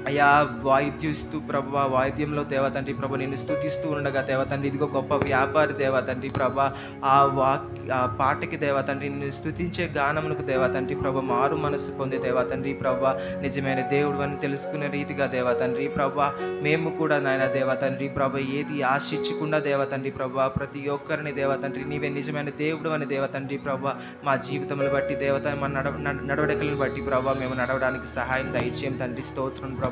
అయా వాయిద్యిస్తూ ప్రభా వాయిద్యంలో దేవా తండ్రి ప్రభా నేను స్తుతిస్తూ ఉండగా దేవా తండ్రి ఇదిగో గొప్ప వ్యాపారి దేవా తండ్రి ప్రభా ఆ పాటకి దేవా తండ్రి నిన్ను స్తుతించే గానమునకు దేవా తండ్రి ప్రభా మారు మనసు పొందే దేవా తండ్రి ప్రభా నిజమైన దేవుడు అని తెలుసుకునే రీతిగా దేవా తండ్రి ప్రభా మేము కూడా నాయన దేవా తండ్రి ప్రభా ఏది ఆశించకుండా దేవా తండ్రి ప్రభా ప్రతి ఒక్కరిని దేవా తండ్రి నీవే నిజమైన దేవుడు అని దేవా తండ్రి ప్రభా మా జీవితములు బట్టి దేవత మా నడవడికలను బట్టి ప్రభా మేము నడవడానికి సహాయం దయచేయం తండ్రి. స్తోత్రం ప్రభా.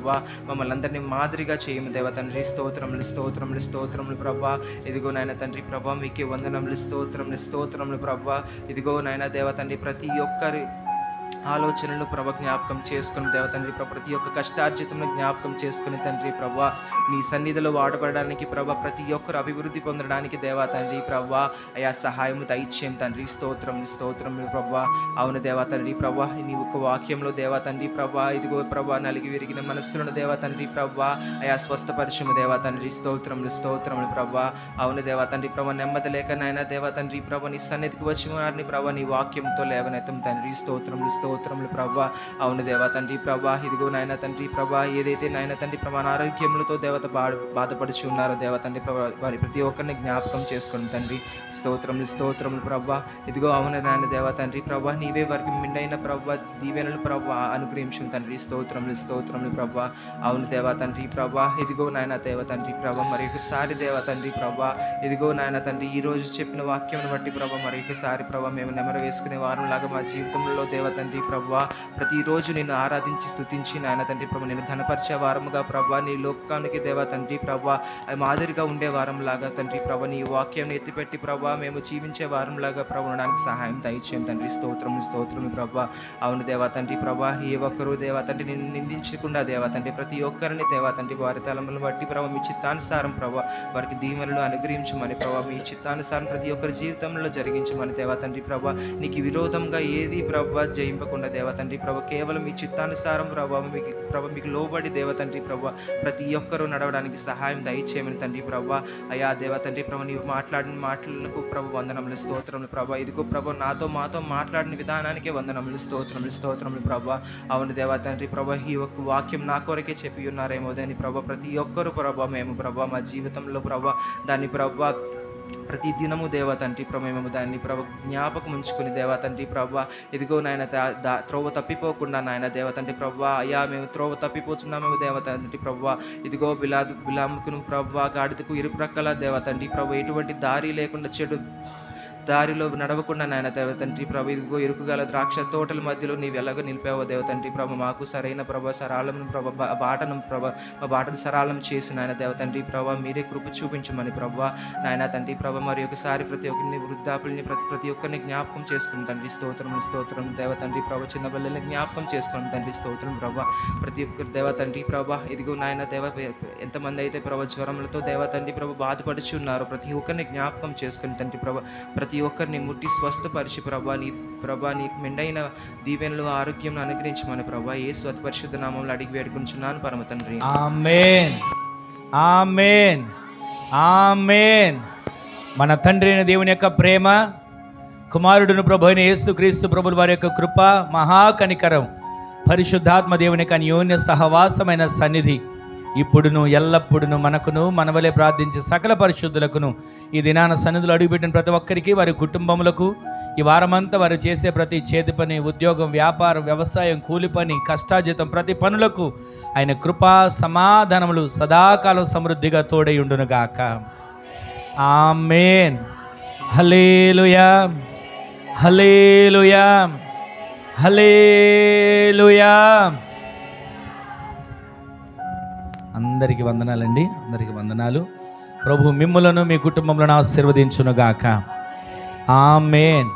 మమ్మల్ని అందరినీ మాదిరిగా చేయము దేవా తండ్రి. స్తోత్రములు ప్రభా. ఇదిగో నాయన తండ్రి ప్రభా మీకే వందనములు స్తోత్రములు ప్రభా. ఇదిగో నాయన దేవా తండ్రి ప్రతి ఒక్కరి ఆలోచనలు ప్రభ జ్ఞాపకం చేసుకుని దేవ తండ్రి ప్రభ ప్రతి ఒక్క కష్టార్జితమును జ్ఞాపకం చేసుకుని తండ్రి ప్రభా నీ సన్నిధిలో వాడబడడానికి ప్రభ ప్రతి ఒక్కరు అభివృద్ధి పొందడానికి దేవా తండ్రి ప్రభా అయా సహాయము దయచేయం తండ్రి. స్తోత్రములు ప్రభా. అవును దేవా తండ్రి ప్రభా నీ ఒక్క వాక్యంలో దేవా తండ్రి ప్రభా ఇదిగో ప్రభా నలిగి విరిగిన మనస్సులను దేవా తండ్రి ప్రభా అయా స్వస్థపరిచము దేవా తండ్రి. స్తోత్రములు ప్రభా. అవును దేవా తండ్రి ప్రభా నెమ్మది లేక నాయన దేవా తండ్రి ప్రభా నీ సన్నిధికి వచ్చి వారిని ప్రభా నీ వాక్యంతో లేవనెత్తం తండ్రి. స్తోత్రములు ప్రభా. అవును దేవా తండ్రి ప్రభా ఇదిగో నాయన తండ్రి ప్రభా ఏదైతే నాయన తండ్రి ప్రభా అనారోగ్యములతో దేవత బాధపడుచు ఉన్నారో దేవా తండ్రి ప్రభా వారి ప్రతి ఒక్కరిని జ్ఞాపకం చేసుకుని తండ్రి. స్తోత్రములు ప్రభా. ఇదిగో అవును నాయన దేవా తండ్రి ప్రభా నీవే వారికి మిండైన ప్రభా దీవెనలు ప్రభా అనుగ్రహించు తండ్రి. స్తోత్రములు ప్రభా. అవును దేవా తండ్రి ప్రభా ఇదిగో నాయన దేవా తండ్రి ప్రభా మరి ఒకసారి దేవా తండ్రి ప్రభా ఇదిగో నాయన తండ్రి ఈ రోజు చెప్పిన వాక్యం బట్టి ప్రభా మరి ఒకసారి ప్రభా మేము నెమరు వేసుకునే వారం లాగా మా జీవితంలో దేవా తండ్రి తండ్రి ప్రభా ప్రతిరోజు నేను ఆరాధించి స్తుతించి నాయన తండ్రి ప్రభా నేను ఘనపరిచే వారముగా ప్రభా నీ లోకానికి దేవా తండ్రి ప్రభా మాదిరిగా ఉండే వారంలాగా తండ్రి ప్రభా నీ వాక్యం ఎత్తిపెట్టి ప్రభా మేము జీవించే వారంలాగా ప్రభా ఉండడానికి సహాయం దయచేయండి తండ్రి. స్తోత్రం ప్రభా. అవును దేవా తండ్రి ప్రభా ఏ ఒక్కరు దేవా తండ్రి నిన్ను నిందించకుండా దేవా తండ్రి ప్రతి ఒక్కరిని దేవా తండ్రి వారి తలములను బట్టి ప్రభా మీ చిత్తానుసారం ప్రభా వారికి దీవెనలు అనుగ్రహించమని ప్రభా మీ చిత్తానుసారం ప్రతి ఒక్కరి జీవితంలో జరిగించమని దేవా తండ్రి ప్రభా నీకు విరోధంగా ఏది ప్రభా జయింపకుండా దేవా తండ్రి ప్రభా కేవలం మీ చిత్తానుసారం ప్రభా మీకు లోబడి దేవా తండ్రి ప్రభా ప్రతి ఒక్కరూ నడవడానికి సహాయం దయచేయమని తండ్రి ప్రభా. అయా దేవా తండ్రి ప్రభా నీవు మాట్లాడిన మాటలకు ప్రభు వందనములు స్తోత్రములు ప్రభా. ఇదిగో ప్రభా మాతో మాట్లాడిన విధానానికే వందనములు స్తోత్రములు ప్రభా. అవును దేవా తండ్రి ప్రభా ఈ ఒక్క వాక్యం నా కొరకే చెప్పి ఉన్నారేమో దాని ప్రభా ప్రతి ఒక్కరు ప్రభా మేము ప్రభా మా జీవితంలో ప్రభా దాన్ని ప్రభా ప్రతి దినము దేవా తండ్రి ప్రభా మేము దాన్ని ప్రభా జ్ఞాపకం ఉంచుకుని దేవా తండ్రి ప్రభా ఇదిగో నాయన త్రోవ తప్పిపోకుండా నాయన దేవా తండ్రి ప్రభా అయ్యా మేము త్రోవ తప్పిపోతున్నాము దేవా తండ్రి ప్రభా ఇదిగో బిలాముకును ప్రభా గాడిదకు ఇరుప్రక్కల దేవా తండ్రి ప్రభా ఎటువంటి దారి లేకుండా చెడు దారిలో నడవకుండా నాయన దేవ తండ్రి ప్రభా ఇదిగో ఇరుకుగల ద్రాక్ష తోటల మధ్యలో నీవు ఎలాగో నిలిపావో దేవ తండ్రి ప్రభా మాకు సరైన ప్రభా సరాళం ప్రభా మా బాటను సరాళం చేసి నాయన దేవ తండ్రి ప్రభా మీరే కృప చూపించమని ప్రభా నాయన తండ్రి ప్రభా మరి ఒకసారి ప్రతి ఒక్కరిని వృద్ధాపుల్ని ప్రతి ఒక్కరిని జ్ఞాపకం చేసుకుని తండ్రి స్తోత్రం దేవ తండ్రి ప్రభా చిన్న పిల్లల్ని జ్ఞాపకం చేసుకుని తండ్రి స్తోత్రం ప్రభా ప్రతి ఒక్కరు దేవ తండ్రి ప్రభా ఇదిగో నాయన దేవ ఎంతమంది అయితే ప్రభా జ్వరములతో దేవ తండ్రి ప్రభా బాధపడుచు ఉన్నారు ప్రతి ఒక్కరిని జ్ఞాపకం చేసుకుని తండ్రి ప్రభా ప్రతి ఒక్కరిని ముట్టి స్వస్థపరిచి ప్రభా నీ మెండైన దీవెనలు ఆరోగ్యం అనుగ్రహించమని ప్రభా యేసు అతి పరిశుద్ధ నామములో అడిగి వేడుకుంటున్నాను పరమ తండ్రి. ఆమేన్ ఆమేన్ ఆమేన్. మన తండ్రి అయిన దేవుని యొక్క ప్రేమ, కుమారుడును ప్రభు అయిన యేసుక్రీస్తు ప్రభుల వారి యొక్క కృప, మహాకనికరం, పరిశుద్ధాత్మ దేవుని యొక్క అన్యోన్య సహవాసమైన సన్నిధి ఇప్పుడును ఎల్లప్పుడును మనకును మనవలే ప్రార్థించే సకల పరిశుద్ధులకును ఈ దినాన సన్నిధులు అడుగుపెట్టిన ప్రతి ఒక్కరికి వారి కుటుంబములకు ఈ వారమంతా వారు చేసే ప్రతి చేతి పని, ఉద్యోగం, వ్యాపారం, వ్యవసాయం, కూలి పని, కష్టాజితం ప్రతి పనులకు ఆయన కృపా సమాధానములు సదాకాలం సమృద్ధిగా తోడై ఉండునుగాక. ఆమేన్. హల్లెలూయా హల్లెలూయా హల్లెలూయా. అందరికీ వందనాలండి, అందరికీ వందనాలు. ప్రభు మిమ్ములను మీ కుటుంబంలో ఆశీర్వదించునుగాక. ఆమేన్.